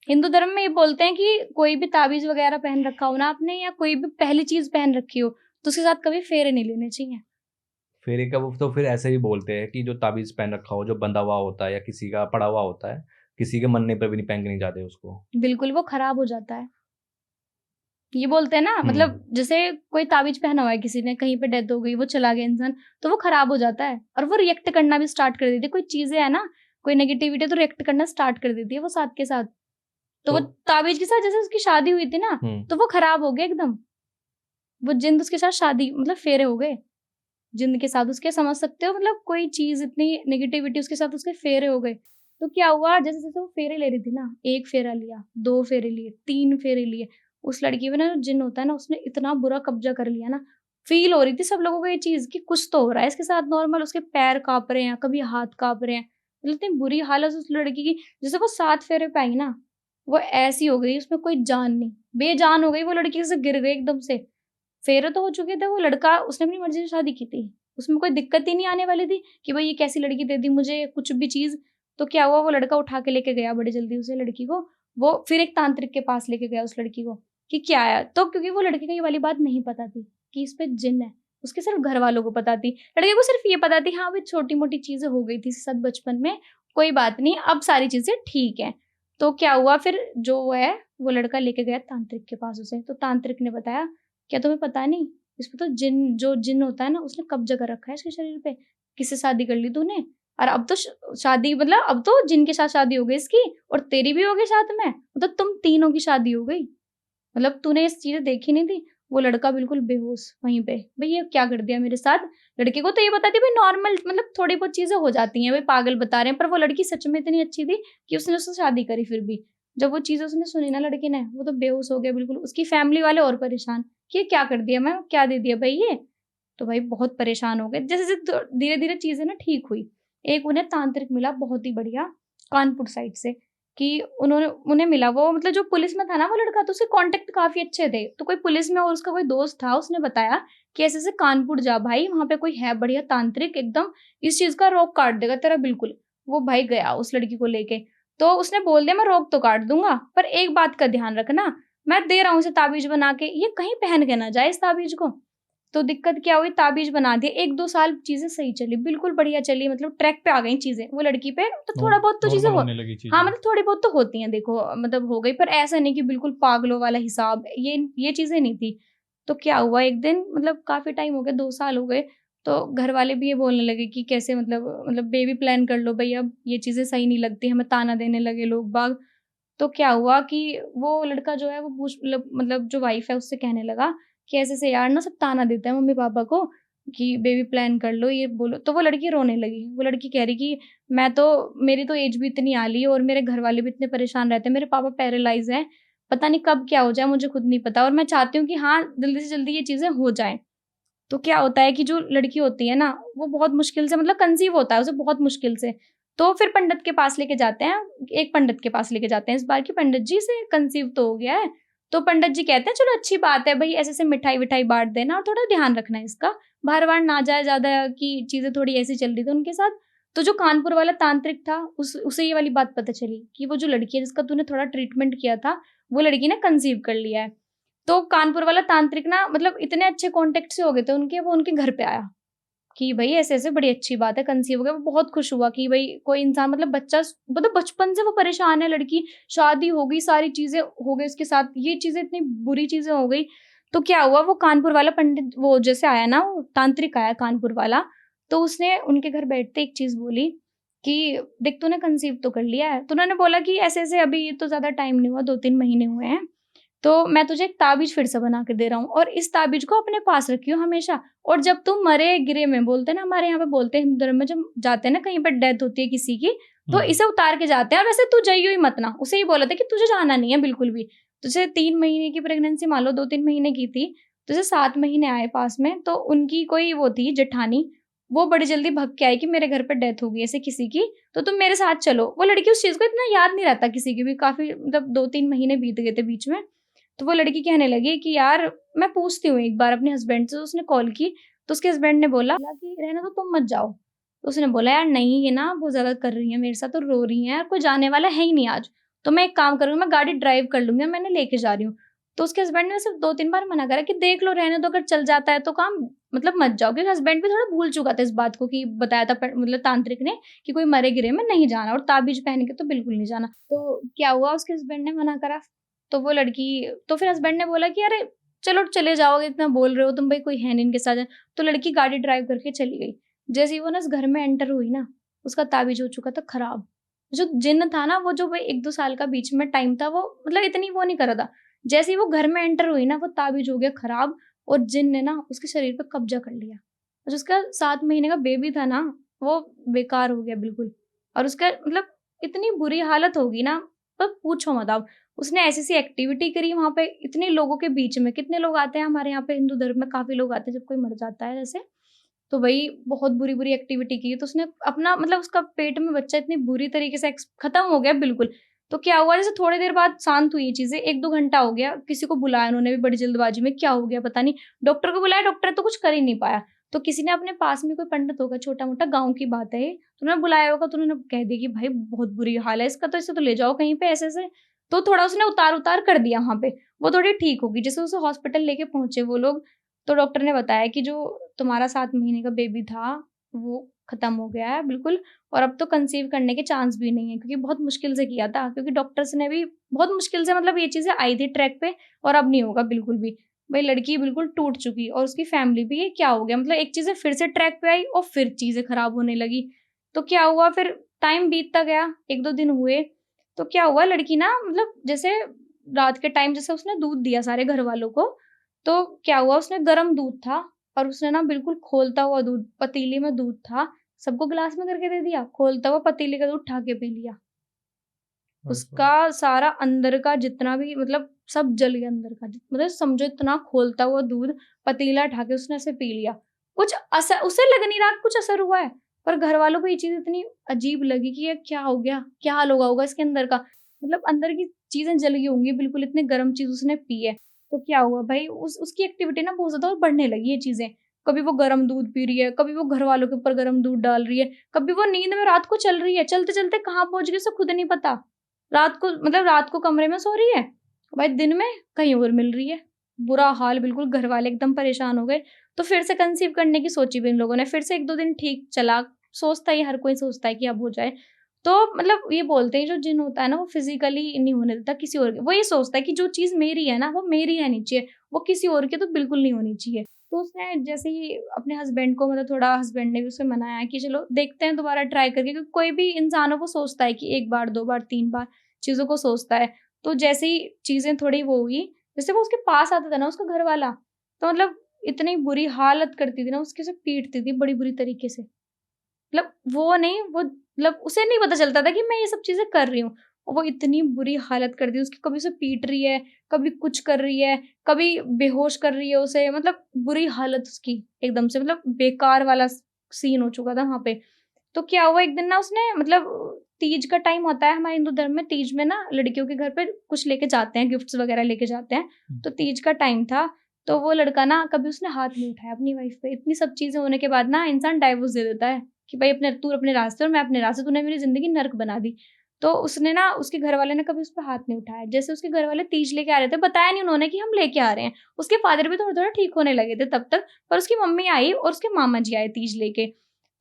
हिंदू धर्म में ये बोलते हैं कि कोई भी ताबीज़ वगैरह पहन रखा हो ना आपने, या कोई भी पहली चीज़ पहन रखी हो, तो उसके साथ कभी फेरे नहीं लेने चाहिए। फेरे का वो तो फिर ऐसे भी बोलते हैं कि जो ताबीज़ पहन रखा हो, जो बंधा हुआ होता है या किसी का पड़ा हुआ होता है, किसी के मरने पर भी नहीं पहन के नहीं जाते उसको। बिल्कुल, वो खराब हो जाता है। ये बोलते हैं ना, मतलब जैसे कोई ताबीज़ पहना हुआ है किसी ने, कहीं पे डेथ हो गई, वो चला गया इंसान, तो वो खराब हो जाता है और वो रिएक्ट करना भी स्टार्ट कर देती है। कोई चीज़ें है ना, कोई नेगेटिविटी तो रिएक्ट करना स्टार्ट कर देती है वो साथ के साथ। तो वो ताबीज़ के साथ जैसे उसकी शादी हुई थी ना, तो वो खराब हो गया एकदम। वो जिन्न उसके साथ शादी मतलब फेरे हो गए। जिन्न के साथ उसके, समझ सकते हो, मतलब कोई चीज़ इतनी नेगेटिविटी उसके साथ उसके फेरे हो गए। तो क्या हुआ, जैसे-जैसे वो फेरे ले रही थी ना, 1 फेरा लिया, 2 फेरे लिए, 3 फेरे लिए, उस लड़की में ना जो जिन्न होता है ना, उसने इतना बुरा कब्ज़ा कर लिया ना, फ़ील हो रही थी सब लोगों को ये चीज़ कि कुछ तो हो रहा है इसके साथ नॉर्मल, उसके पैर काँप रहे हैं, कभी हाथ काँप रहे हैं। मतलब इतनी बुरी हालत उस लड़की की, जैसे वो 7 फेरे पे आई ना, वो ऐसी हो गई, उसमें कोई जान नहीं, बेजान हो गई वो लड़की, जैसे गिर गई एकदम से। फेरे तो हो चुके थे, वो लड़का उसने अपनी मर्ज़ी से शादी की थी। उसमें कोई दिक्कत ही नहीं आने वाली थी कि भई ये कैसी लड़की दे दी मुझे, कुछ भी चीज़। तो क्या हुआ, वो लड़का उठा के लेके गया बड़ी जल्दी उसे लड़की को। वो फिर एक तांत्रिक के पास लेके गया उस लड़की को कि क्या है? तो क्योंकि वो लड़की को ये वाली बात नहीं पता थी कि इस पे जिन्न है। उसके सिर्फ़ घरवालों को पता थी। लड़के को सिर्फ़ ये पता थी, हाँ, वो छोटी-मोटी चीज़ें हो गई थी इसके साथ बचपन में, कोई बात नहीं, अब सारी चीज़ें ठीक हैं। तो क्या हुआ फिर, जो है वो लड़का लेके गया तांत्रिक के पास उसे, तो तांत्रिक ने बताया, क्या तुम्हें पता नहीं, इसमें तो जो जिन होता है ना, उसने कब्जा कर रखा है इसके शरीर पे, किससे शादी कर ली तूने, और अब तो शादी, मतलब अब तो जिन के साथ शादी हो गई इसकी, और तेरी भी हो गई साथ में, मतलब तुम तीनों की शादी हो गई, मतलब तूने ये चीजें देखी नहीं थी। वो लड़का बिल्कुल बेहोश वहीं पे, भाई ये क्या कर दिया मेरे साथ। लड़के को तो ये बता दिया भाई नॉर्मल, मतलब थोड़ी बहुत चीजें हो जाती हैं, भाई पागल बता रहे हैं, पर वो लड़की सच में इतनी अच्छी थी कि उसने उससे शादी करी। फिर भी जब वो चीजें उसने सुनी ना लड़के ने, वो तो बेहोश हो गया बिल्कुल। उसकी फैमिली वाले और परेशान कि ये क्या कर दिया, मैं क्या दे दिया भाई ये। तो भाई बहुत परेशान हो गए। जैसे जैसे धीरे धीरे चीजें ना ठीक हुई, एक उन्हें तांत्रिक मिला बहुत ही बढ़िया, कानपुर साइड से, कि उन्हें मिला वो, मतलब जो पुलिस में था ना वो लड़का, तो उसके कांटेक्ट काफी अच्छे थे। तो कोई पुलिस में और उसका कोई दोस्त था, उसने बताया कि ऐसे ऐसे कानपुर जा भाई, वहां पे कोई है बढ़िया तांत्रिक, एकदम इस चीज का रोक काट देगा तेरा बिल्कुल। वो भाई गया उस लड़की को लेके, तो उसने बोल दिया मैं रोक तो काट दूंगा, पर एक बात का ध्यान रखना, मैं दे रहा हूँ इसे ताबीज बना के, ये कहीं पहन के ना जाए इस ताबीज को। तो दिक्कत क्या हुई, ताबीज बना दिए, 1-2 साल चीजें सही चली, बिल्कुल बढ़िया चली, मतलब ट्रैक पे आ गई चीजें वो लड़की पे। तो थोड़ा बहुत तो चीजें नॉर्मल हो, होने लगी हाँ चीजें। मतलब थोड़ी बहुत तो होती हैं देखो, मतलब हो गई, पर ऐसा नहीं कि बिल्कुल पागलों वाला हिसाब, ये चीजें नहीं थी। तो क्या हुआ एक दिन, मतलब काफी टाइम हो गया, 2 साल हो गए, तो घर वाले भी ये बोलने लगे कि कैसे, मतलब बेबी प्लान कर लो भाई, अब ये चीजें सही नहीं लगती, हमें ताना देने लगे लोग बाग। तो क्या हुआ कि वो लड़का जो है वो पूछ, मतलब जो वाइफ है उससे कहने लगा कि ऐसे-ऐसे यार ना सब ताना देते हैं मम्मी-पापा को कि बेबी प्लान कर लो, ये बोलो। तो वो लड़की रोने लगी। वो लड़की कह रही कि मैं तो, मेरी तो एज भी इतनी आ ली है और मेरे घर वाले भी इतने परेशान रहते हैं, मेरे पापा पैरालाइज़ हैं, पता नहीं कब क्या हो जाए मुझे खुद नहीं पता, और मैं चाहती हूँ कि हाँ, जल्दी से जल्दी ये चीज़ें हो जाएँ। तो क्या होता है कि जो लड़की होती है ना, वो बहुत मुश्किल से, मतलब कंसीव होता है उसे बहुत मुश्किल से। तो फिर पंडित के पास लेके जाते हैं, एक पंडित के पास लेके जाते हैं इस बार कि पंडित जी से कंसीव तो हो गया है। तो पंडित जी कहते हैं चलो अच्छी बात है भई, ऐसे-ऐसे मिठाई-विठाई बाँट देना और थोड़ा ध्यान रखना है इसका, बाहर-वाहर ना जाए ज़्यादा, कि चीज़ें थोड़ी ऐसी चल रही थी उनके साथ। तो जो कानपुर वाला तांत्रिक था, उसे ये वाली बात पता चली कि वो जो लड़की है जिसका तूने थोड़ा ट्रीटमेंट किया था, वो लड़की ने कंसीव कर लिया है। तो कानपुर वाला तांत्रिक ना, मतलब इतने अच्छे कॉन्टैक्ट से हो गए थे उनके, वो उनके घर पे आया कि भई ऐसे-ऐसे बड़ी अच्छी बात है, कंसीव हो गया। वो बहुत खुश हुआ कि भई कोई इंसान, मतलब बच्चा, मतलब बचपन से वो परेशान है लड़की, शादी हो गई, सारी चीज़ें हो गई उसके साथ, ये चीज़ें इतनी बुरी चीज़ें हो गई। तो क्या हुआ, वो कानपुर वाला पंडित, वो जैसे आया ना, वो तांत्रिक आया कानपुर वाला, तो उसने उनके घर बैठते एक चीज़ बोली कि देख तूने कंसीव तो कर लिया है। तो उन्होंने बोला कि ऐसे-ऐसे अभी तो ज़्यादा टाइम नहीं हुआ, 2-3 महीने हुए हैं। तो मैं तुझे एक ताबीज़ फिर से बना के दे रहा हूँ और इस ताबीज़ को अपने पास रखियो हमेशा, और जब तुम मरे-गिरे में, बोलते हैं ना हमारे यहाँ पे, बोलते हैं हिंदू धर्म में, जब जाते हैं ना कहीं पे डेथ होती है किसी की, तो इसे उतार के जाते हैं। और वैसे तू जाइयो ही मत ना, उसे ही बोला था कि तुझे जाना नहीं है बिल्कुल भी। तुझे 3 महीने की प्रेगनेंसी मान लो, 2-3 महीने की थी, तुझे 7 महीने आए पास में, तो उनकी कोई वो थी जेठानी, वो बड़ी जल्दी भाग के आई कि मेरे घर पे डेथ हो गई ऐसे किसी की, तो तुम मेरे साथ चलो। वो लड़की उस चीज़ को इतना याद नहीं रहता किसी की भी, काफ़ी मतलब 2-3 महीने बीत गए थे बीच में। तो वो लड़की कहने लगी कि यार मैं पूछती हूँ एक बार अपने हस्बैंड से। तो उसने कॉल की, तो उसके हस्बैंड ने बोला कि रहने दो, तुम मत जाओ। तो उसने बोला यार नहीं, ये ना बहुत ज़्यादा कर रही है मेरे साथ, तो रो रही हैं, और कोई जाने वाला है ही नहीं आज, तो मैं एक काम करूँगी, मैं गाड़ी ड्राइव कर लूँगी, मैंने लेके जा रही हूँ। तो उसके हस्बैंड ने सिर्फ 2-3 बार मना करा कि देख लो, रहने दो, अगर चल जाता है तो काम, मतलब मत जाओ, क्योंकि हस्बैंड भी थोड़ा भूल चुका था इस बात को, कि बताया था मतलब तांत्रिक ने कि कोई मरे गिरे में नहीं जाना, और ताबीज पहन के तो बिल्कुल नहीं जाना। तो क्या हुआ, उसके हस्बैंड ने मना करा, तो वो लड़की, तो फिर हस्बैंड ने बोला कि अरे चलो चले जाओगे, इतना बोल रहे हो तुम, भाई कोई है नहीं इनके साथ। तो लड़की गाड़ी ड्राइव करके चली गई। जैसे ही वो ना इस घर में एंटर हुई ना, उसका ताबीज हो चुका था खराब। जो जिन्न था ना, वो जो भाई 1-2 साल का बीच में टाइम था, वो मतलब इतनी वो नहीं कर रहा था। जैसे ही वो घर में एंटर हुई ना, वो ताबीज हो गया खराब, और जिन्न ने ना उसके शरीर पे कब्जा कर लिया। और जो उसका 7 महीने का बेबी था ना, वो बेकार हो गया बिल्कुल। और उसका मतलब इतनी बुरी हालत होगी ना, पर पूछो मत आप। उसने ऐसी-ऐसी एक्टिविटी करी वहाँ पे इतने लोगों के बीच में। कितने लोग आते हैं हमारे यहाँ पे, हिंदू धर्म में काफ़ी लोग आते हैं जब कोई मर जाता है जैसे, तो वही बहुत बुरी-बुरी एक्टिविटी की। तो उसने अपना, मतलब उसका पेट में बच्चा इतनी बुरी तरीके से खत्म हो गया बिल्कुल। तो क्या हुआ, जैसे थोड़ी देर बाद शांत हुई ये चीज़ें, 1-2 घंटा हो गया, किसी को बुलाया उन्होंने भी बड़ी जल्दबाजी में, क्या हो गया पता नहीं। डॉक्टर को बुलाया, डॉक्टर तो कुछ कर ही नहीं पाया। तो किसी ने अपने पास में, कोई पंडित होगा छोटा-मोटा, गाँव की बात है ये, तो उन्होंने बुलाया होगा, तो उन्होंने कह दिया कि भाई बहुत बुरी हाल है इसका, तो इसे तो ले जाओ कहीं पे ऐसे-ऐसे। तो थोड़ा उसने उतार-उतार कर दिया वहाँ पे, वो थोड़ी ठीक होगी। जैसे उसे हॉस्पिटल लेके पहुँचे वो लोग, तो डॉक्टर ने बताया कि जो तुम्हारा 7 महीने का बेबी था, वो खत्म हो गया है बिल्कुल। और अब तो कंसीव करने के चांस भी नहीं है, क्योंकि बहुत मुश्किल से किया था, क्योंकि डॉक्टर्स ने भी बहुत मुश्किल से मतलब ये चीज़ें आई थी ट्रैक पे, और अब नहीं होगा बिल्कुल भी। भाई लड़की बिल्कुल टूट चुकी, और उसकी फैमिली भी, ये क्या हो गया, मतलब एक चीज़ें फिर से ट्रैक पे आई और फिर चीज़ें खराब होने लगी। तो क्या हुआ, फिर टाइम बीतता गया, 1-2 दिन हुए, तो क्या हुआ, लड़की ना मतलब जैसे रात के टाइम जैसे उसने दूध दिया सारे घर वालों को, तो क्या हुआ, उसने गरम दूध था और उसने ना बिल्कुल खोलता हुआ दूध, पतीली में दूध था, सबको गिलास में करके दे दिया, खोलता हुआ पतीली का दूध उठा के पी लिया। उसका सारा अंदर का जितना भी मतलब सब जल गया अंदर का, मतलब समझो इतना खोलता हुआ दूध पतीला उठा के उसने ऐसे पी लिया। कुछ असर उसे लग नहीं रहा कुछ असर हुआ है, पर घर वालों को ये चीज़ इतनी अजीब लगी कि ये क्या हो गया, क्या हाल होगा इसके अंदर का, मतलब अंदर की चीज़ें जल गई होंगी बिल्कुल, इतनी गर्म चीज़ उसने पी है। तो क्या हुआ भाई, उसकी एक्टिविटी ना बहुत ज़्यादा और बढ़ने लगी ये चीज़ें। कभी वो गरम दूध पी रही है, कभी वो घर वालों के ऊपर गरम दूध डाल रही है, कभी वो नींद में रात को चल रही है, चलते-चलते कहाँ पहुँच गई उसे खुद नहीं पता। रात को कमरे में सो रही है, भाई दिन में कहीं और मिल रही है। बुरा हाल बिल्कुल, घर वाले एकदम परेशान हो गए। तो फिर से कंसीव करने की सोची भी इन लोगों ने, फिर से 1-2 दिन ठीक चला, सोचता ही हर कोई सोचता है कि अब हो जाए। तो मतलब ये बोलते हैं जो जिन होता है ना वो फिज़िकली नहीं होने देता किसी और के, वो ये सोचता है कि जो चीज़ मेरी है ना वो मेरी रहनी चाहिए, वो किसी और की तो बिल्कुल नहीं होनी चाहिए। तो उसने जैसे ही अपने हस्बैंड को मतलब थोड़ा हस्बैंड ने भी उसे मनाया कि चलो देखते हैं दोबारा ट्राई करके, क्योंकि कोई भी इंसान हो वो सोचता है कि 1 बार, 2 बार, 3 बार चीज़ों को सोचता है। तो जैसे ही चीज़ें थोड़ी वो हुई, जैसे वो उसके पास आता था ना उसका घरवाला, तो मतलब इतनी बुरी हालत करती थी ना उसकी, उसे पीटती थी बड़ी बुरी तरीके से। मतलब वो नहीं, वो मतलब उसे नहीं पता चलता था कि मैं ये सब चीज़ें कर रही हूँ। और वो इतनी बुरी हालत कर दी उसकी, कभी उसे पीट रही है, कभी कुछ कर रही है, कभी बेहोश कर रही है उसे, मतलब बुरी हालत उसकी एकदम से, मतलब बेकार वाला सीन हो चुका था वहाँ पे। तो क्या हुआ, एक दिन ना उसने मतलब तीज का टाइम होता है हमारे हिंदू धर्म में, तीज में ना लड़कियों के घर पे कुछ लेके जाते हैं, गिफ्ट्स वगैरह लेके जाते हैं। तो तीज का टाइम था, तो वो लड़का ना कभी उसने हाथ नहीं उठाया अपनी वाइफ पे। इतनी सब चीज़ें होने के बाद ना इंसान डाइवोर्स दे देता है कि भाई तू अपने रास्ते और मैं अपने रास्ते, तूने मेरी ज़िंदगी नर्क बना दी। तो उसने ना, उसके घरवाले ने कभी उस पे हाथ नहीं उठाया। जैसे उसके घरवाले तीज लेके आ रहे थे, बताया नहीं उन्होंने कि हम लेके आ रहे हैं। उसके फादर भी थोड़ा-थोड़ा ठीक होने लगे थे तब तक, पर उसकी मम्मी आई और उसके मामा जी आए तीज लेके।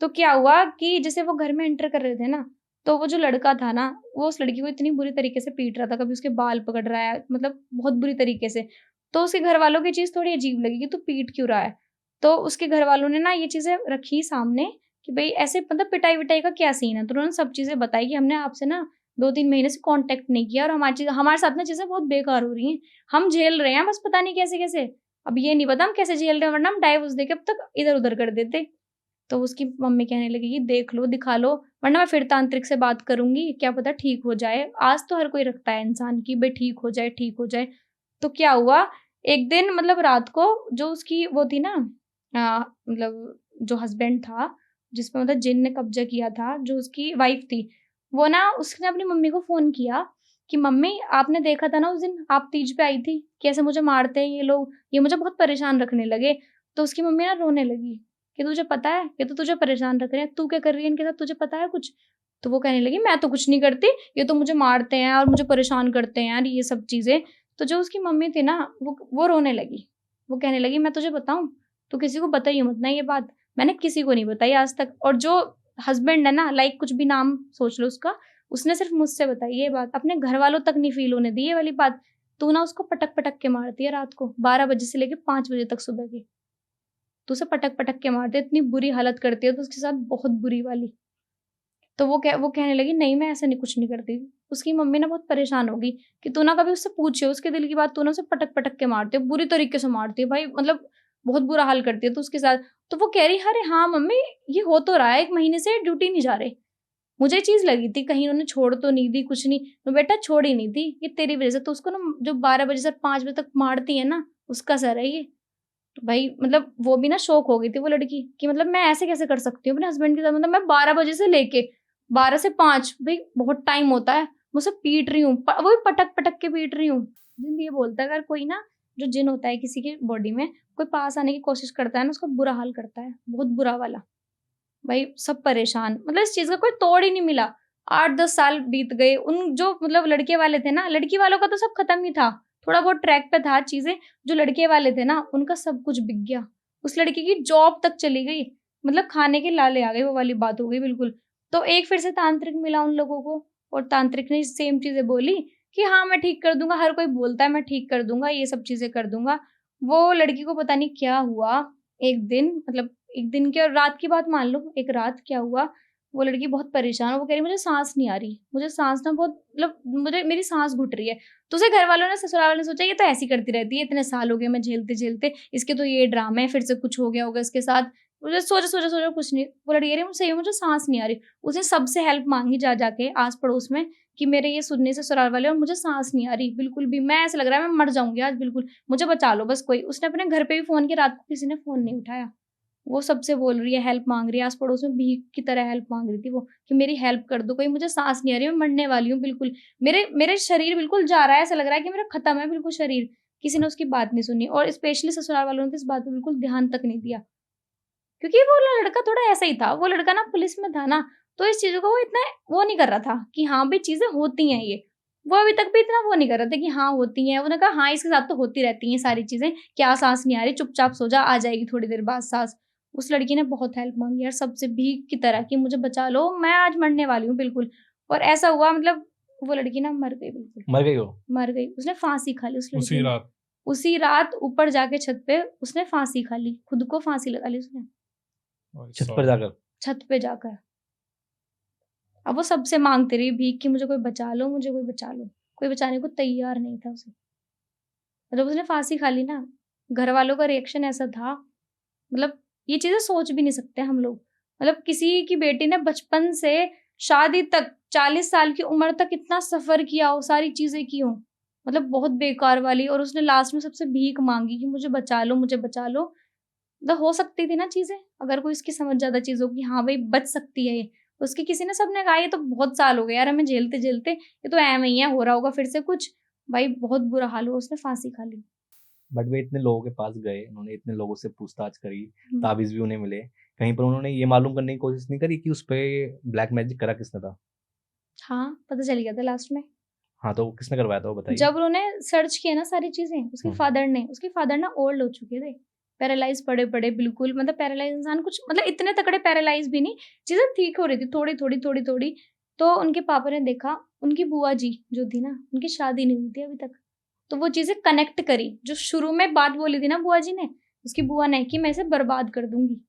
तो क्या हुआ कि जैसे वो घर में एंटर कर रहे थे ना, तो वो जो लड़का था ना, वो उस लड़की को इतनी बुरी तरीके से पीट रहा था, कभी उसके बाल पकड़ रहा है, मतलब बहुत बुरी तरीके से। तो उसके घरवालों को ये चीज़ थोड़ी अजीब लगी कि तू पीट क्यों रहा है? तो उसके घरवालों ने ना ये चीज़ें रखी सामने कि भई ऐसे मतलब पिटाई-विटाई का क्या सीन है? तो उन्होंने सब चीज़ें बताई कि हमने आपसे ना 2-3 महीने से कॉन्टैक्ट नहीं किया और हमारे साथ ना चीज़ें बहुत बेकार हो रही हैं। हम झेल रहे हैं बस पता नहीं कैसे-कैसे। अब ये नहीं पता हम कैसे झेल रहे हैं, वरना हम डाइवोर्स देके अब तक इधर-उधर कर देते। तो उसकी मम्मी कहने लगी कि देख लो, दिखा लो, वरना मैं फिर तांत्रिक से बात करूँगी, क्या पता ठीक हो जाए। आस तो हर कोई रखता है इंसान की भई ठीक हो जाए, ठीक हो जाए। तो क्या हुआ, एक दिन मतलब रात को जो उसकी वो थी ना मतलब जो हस्बैंड था, जिस पे मतलब जिन ने कब्ज़ा किया था, जो उसकी वाइफ़ थी, वो ना उसने अपनी मम्मी को फ़ोन किया कि मम्मी आपने देखा था ना उस दिन आप तीज पे आई थी, कैसे मुझे मारते हैं ये लोग, ये मुझे बहुत परेशान रखने लगे। तो उसकी मम्मी ना रोने लगी कि तुझे पता है, ये तो तुझे परेशान रख रहे हैं, तू क्या कर रही है इनके साथ, तुझे पता है कुछ? तो वो कहने लगी मैं तो कुछ नहीं करती, ये तो मुझे मारते हैं और मुझे परेशान करते हैं यार, ये सब चीज़ें। तो जो उसकी मम्मी थी ना, वो रोने लगी। वो कहने लगी मैं तुझे बताऊँ, तू किसी को बताइए मत ना ये बात, मैंने किसी को नहीं बताई आज तक। और जो हस्बैंड है ना, लाइक कुछ भी नाम सोच लो उसका, उसने सिर्फ़ मुझसे बताई ये बात, अपने घरवालों तक नहीं फ़ील होने दी ये वाली बात। तू ना उसको पटक-पटक के मारती है रात को 12 बजे से लेके 5 बजे तक सुबह के। तो उसे पटक-पटक के मारते, इतनी बुरी हालत करती है तो उसके साथ बहुत बुरी वाली। तो वो कहने लगी नहीं मैं ऐसा नहीं कुछ नहीं करती। उसकी मम्मी ना बहुत परेशान हो गई कि तू ना कभी उससे पूछियो उसके दिल की बात, तू ना उसे पटक-पटक के मारती है, बुरी तरीके से मारती है भाई, मतलब बहुत बुरा हाल करती है तू उसके साथ। तो वो कह रही अरे हाँ मम्मी, ये हो तो रहा है 1 महीने से ड्यूटी नहीं जा रहे। मुझे चीज़ लगी थी कहीं उन्होंने छोड़ तो नहीं दी, कुछ नहीं। तो बेटा छोड़ ही नहीं थी, ये तेरी वज़ह से। तो उसको ना जो 12 बजे से 5 बजे तक मारती है ना, उसका असर है ये। तो भाई मतलब वो भी ना शॉक हो गई थी वो लड़की कि मतलब मैं ऐसे कैसे कर सकती हूँ अपने हस्बैंड के साथ, मतलब मैं 12 बजे से लेके 12 से 5 भाई बहुत टाइम होता है, मैं उसे पीट रही हूँ, वो भी पटक-पटक के पीट रही हूँ। जिन ये बोलता है अगर कोई ना जो जिन होता है किसी की बॉडी में, कोई पास आने की कोशिश करता है ना, उसका बुरा हाल करता है, बहुत बुरा वाला। भाई सब परेशान, मतलब इस चीज़ का कोई तोड़ ही नहीं मिला। 8-10 साल बीत गए, उन जो मतलब लड़के वाले थे ना, लड़की वालों का तो सब खत्म ही था। थोड़ा बहुत ट्रैक पे था चीज़ें, जो लड़के वाले थे ना, उनका सब कुछ बिक गया। उस लड़की की जॉब तक चली गई। मतलब खाने के लाले आ गए, वो वाली बात हो गई बिल्कुल। तो एक फिर से तांत्रिक मिला उन लोगों को और तांत्रिक ने सेम चीज़ें बोली कि हाँ, मैं ठीक कर दूँगा, हर कोई बोलता है मैं ठीक कर दूँगा, ये सब चीज़ें कर दूँगा। वो लड़की को पता नहीं क्या हुआ, एक दिन मतलब एक दिन की और रात की बात मान लो, एक रात क्या हुआ, वो लड़की बहुत परेशान, वो कह रही मुझे साँस नहीं आ रही, मुझे साँस ना बहुत मतलब मुझे मेरी साँस घुट रही है। तो उसे घरवालों ने, ससुराल वालों ने सोचा ये तो ऐसे ही करती रहती है, इतने साल हो गए मैं झेलते-झेलते, इसके तो ये ड्रामे हैं, फिर से कुछ हो गया होगा इसके साथ। मुझे सोचा कुछ नहीं, वो लड़की कह रही सही में मुझे साँस नहीं आ रही। उसने सबसे हेल्प माँगी जा के आस-पड़ोस में कि मेरे ये सुनने से ससुराल वाले और मुझे साँस नहीं आ रही बिल्कुल भी, मैं ऐसा लग रहा है मैं मर जाऊँगी आज बिल्कुल, मुझे बचा लो बस कोई। उसने अपने घर पे भी फ़ोन किया, रात को किसी ने फ़ोन नहीं उठाया। वो सबसे बोल रही है, हेल्प माँग रही है, आस-पड़ोस में भीख की तरह हेल्प माँग रही थी वो, कि मेरी हेल्प कर दो कोई, मुझे साँस नहीं आ रही, मैं मरने वाली हूँ बिल्कुल। मेरे मेरे शरीर बिल्कुल जा रहा है, ऐसा लग रहा है कि मेरा खत्म है बिल्कुल शरीर। किसी ने उसकी बात नहीं सुनी और स्पेशली ससुराल वालों ने तो इस बात पे बिल्कुल ध्यान तक नहीं दिया। क्योंकि वो लड़का थोड़ा ऐसा ही था, वो लड़का ना पुलिस में था ना, तो इस चीज़ों को वो इतना वो नहीं कर रहा था कि हाँ, भई चीज़ें होती हैं ये। वो अभी तक भी इतना वो नहीं कर रहा था कि हाँ, होती हैं। उन्होंने कहा हाँ, इसके साथ तो होती रहती हैं सारी चीज़ें, क्या साँस नहीं आ रही, चुपचाप सो जा, आ जाएगी थोड़ी देर बाद साँस। उस लड़की ने बहुत हेल्प माँगी यार सबसे भीख की तरह कि मुझे बचा लो, मैं आज मरने वाली हूँ बिल्कुल। और ऐसा हुआ मतलब वो लड़की ना मर गई बिल्कुल, मर गई वो? मर गई। उसने फांसी खा ली उस लड़की उसी ने। रात? उसी रात ऊपर जाके छत पे उसने फांसी खा ली, खुद को फांसी लगा ली उसने। छत पर जाकर? छत पे जाकर। अब वो सबसे माँगती रही भीख कि मुझे कोई बचा लो, मुझे कोई बचा लो। कोई बचाने को तैयार नहीं था उसे। और जब उसने फांसी खा ली ना, घरवालों का रिएक्शन ऐसा था, मतलब ये चीज़ें सोच भी नहीं सकते हम लोग। मतलब किसी की बेटी ने बचपन से शादी तक 40 साल की उम्र तक इतना सफ़र किया हो, सारी चीज़ें की हों, मतलब बहुत बेकार वाली, और उसने लास्ट में सबसे भीख माँगी कि मुझे बचा लो, मुझे बचा लो। मतलब हो सकती थी ना चीज़ें, अगर कोई इसकी समझ जाता चीज़ों की, हाँ भाई बच सकती है ये। उसके किसी ने सबने कहा ये तो बहुत साल हो गए यार हमें झेलते-झेलते, ये तो ऐवें ही है, हो रहा होगा फिर से कुछ। भाई बहुत बुरा हाल हुआ, उसने फांसी खा ली। बट वे इतने लोगों के पास गए, उन्होंने इतने लोगों से पूछताछ करी, हुँ। ताबीज़ भी उन्हें मिले। कहीं पर उन्होंने ये मालूम करने की कोशिश नहीं करी कि उसपे ब्लैक मैजिक करा किसने था? हाँ, पता चल गया था लास्ट में। हाँ, तो वो किसने करवाया था वो बताइए? जब उन्होंने सर्च किया ना सारी चीज़ें, उसके फादर ना ओल्ड हो चुके थे। पैरालाइज़ पड़े-पड़े बिल्कुल, मतलब पैरालाइज़ इंसान कुछ मतलब इतने तगड़े पैरालाइज़ भी नहीं, चीज़ें ठीक हो रही थी थोड़ी-थोड़ी, थोड़ी-थोड़ी। तो उनके पापा ने देखा, उनकी बुआ जी जो थी ना, उनकी शादी नहीं हुई थी अभी तक। तो वो चीज़ें कनेक्ट करी, जो शुरू में बात बोली थी ना बुआ जी ने, उसकी बुआ ने कि मैं इसे बर्बाद कर दूँगी।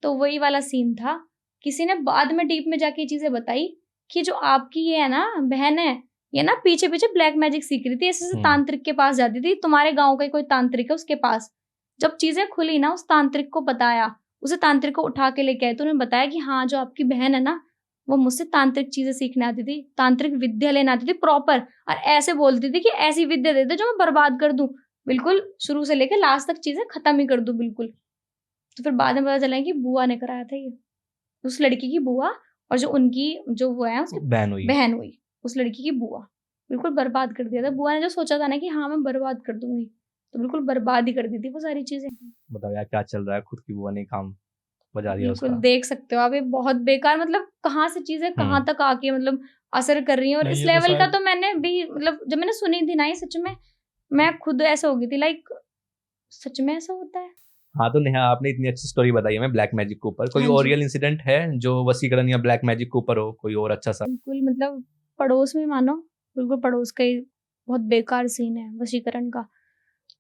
तो वही वाला सीन था। किसी ने बाद में डीप में जाके ये चीज़ें बताई कि जो आपकी ये है ना बहन है, ये ना पीछे-पीछे ब्लैक मैजिक सीख रही थी, ऐसे-ऐसे हुँ। तांत्रिक के पास जाती थी, तुम्हारे गाँव का ही कोई तांत्रिक है उसके पास। जब चीज़ें खुली ना उस तांत्रिक को बताया, उसे तांत्रिक को उठा के लेके आए तो उन्होंने बताया कि हाँ, जो आपकी बहन है ना, वो मुझसे तांत्रिक चीज़ें सीखने आती थी, तांत्रिक विद्या लेने आती थी प्रॉपर, और ऐसे बोलती थी कि ऐसी विद्या दे दे जो मैं बर्बाद कर दूँ। बिल्कुल शुरू से लेके लास्ट तक चीज़ें खत्म ही कर दूँ बिल्कुल। तो फिर बाद में पता चला कि बुआ ने कराया था ये। उस लड़की की बुआ, और जो उनकी जो वो है उसकी बहन हुई। बहन हुई, उस लड़की की बुआ। बिल्कुल बर्बाद कर दिया था। बुआ ने जो सोचा था ना कि हाँ, मैं बर्बाद कर दूँगी, तो बिल्कुल बर्बाद ही कर दी थी वो सारी चीज़ें। बताओ यार क्या चल रहा है, खुद की बुआ ने काम बजा दिया बिल्कुल उसका। देख सकते हो आप, ये बहुत बेकार, मतलब कहाँ से चीज़ें कहाँ हुँ। तक आके मतलब असर कर रही हैं, और नहीं, इस ये तो लेवल का शायद तो मैंने भी मतलब जब मैंने सुनी थी ना ये, सच में मैं खुद ऐसे हो गई थी, लाइक सच में ऐसा होता है? हाँ, तो नेहा आपने इतनी अच्छी स्टोरी बताई हमें ब्लैक मैजिक के ऊपर। कोई हाँ और जी। रियल इंसिडेंट है जो वशीकरण या ब्लैक मैजिक के ऊपर हो? कोई और अच्छा-सा? बिल्कुल, मतलब पड़ोस में मानो, बिल्कुल पड़ोस का ही बहुत बेकार सीन है वशीकरण का।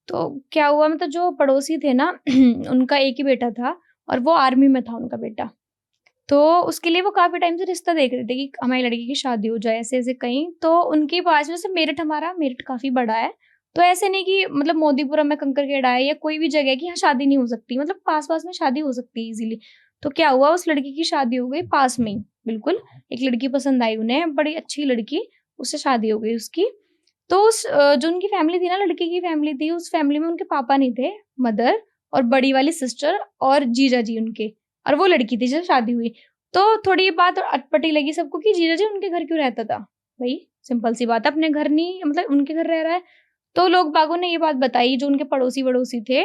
तो क्या हुआ, मतलब जो पड़ोसी थे ना उनका एक ही बेटा था, और वो आर्मी में था उनका बेटा। तो उसके लिए वो काफ़ी टाइम से रिश्ता देख रहे थे कि हमारी लड़की की शादी हो जाए, ऐसे-ऐसे कहीं। तो उनके पास में से मेरठ काफ़ी बड़ा है। तो ऐसे नहीं कि मतलब मोदीपुरम में कंकरखेड़ा है या कोई भी जगह है कि यहाँ शादी नहीं हो सकती, मतलब पास-पास में शादी हो सकती है ईज़िली। तो क्या हुआ, उस लड़की की शादी हो गई पास में ही, बिल्कुल। एक लड़की पसंद आई उन्हें, बड़ी अच्छी लड़की, उससे शादी हो गई उसकी। तो जो उनकी फैमिली थी ना, लड़के की फैमिली थी, उस फैमिली में उनके पापा नहीं थे, मदर और बड़ी वाली सिस्टर और जीजा जी उनके, और वो लड़की थी जिससे शादी हुई। तो थोड़ी ये बात अटपटी लगी सबको कि जीजा जी उनके घर क्यों रहता था? भई सिंपल सी बात है, अपने घर नहीं, मतलब उनके घर रह रहा है। तो लोग बागों ने ये बात बताई जो उनके पड़ोसी-वड़ोसी थे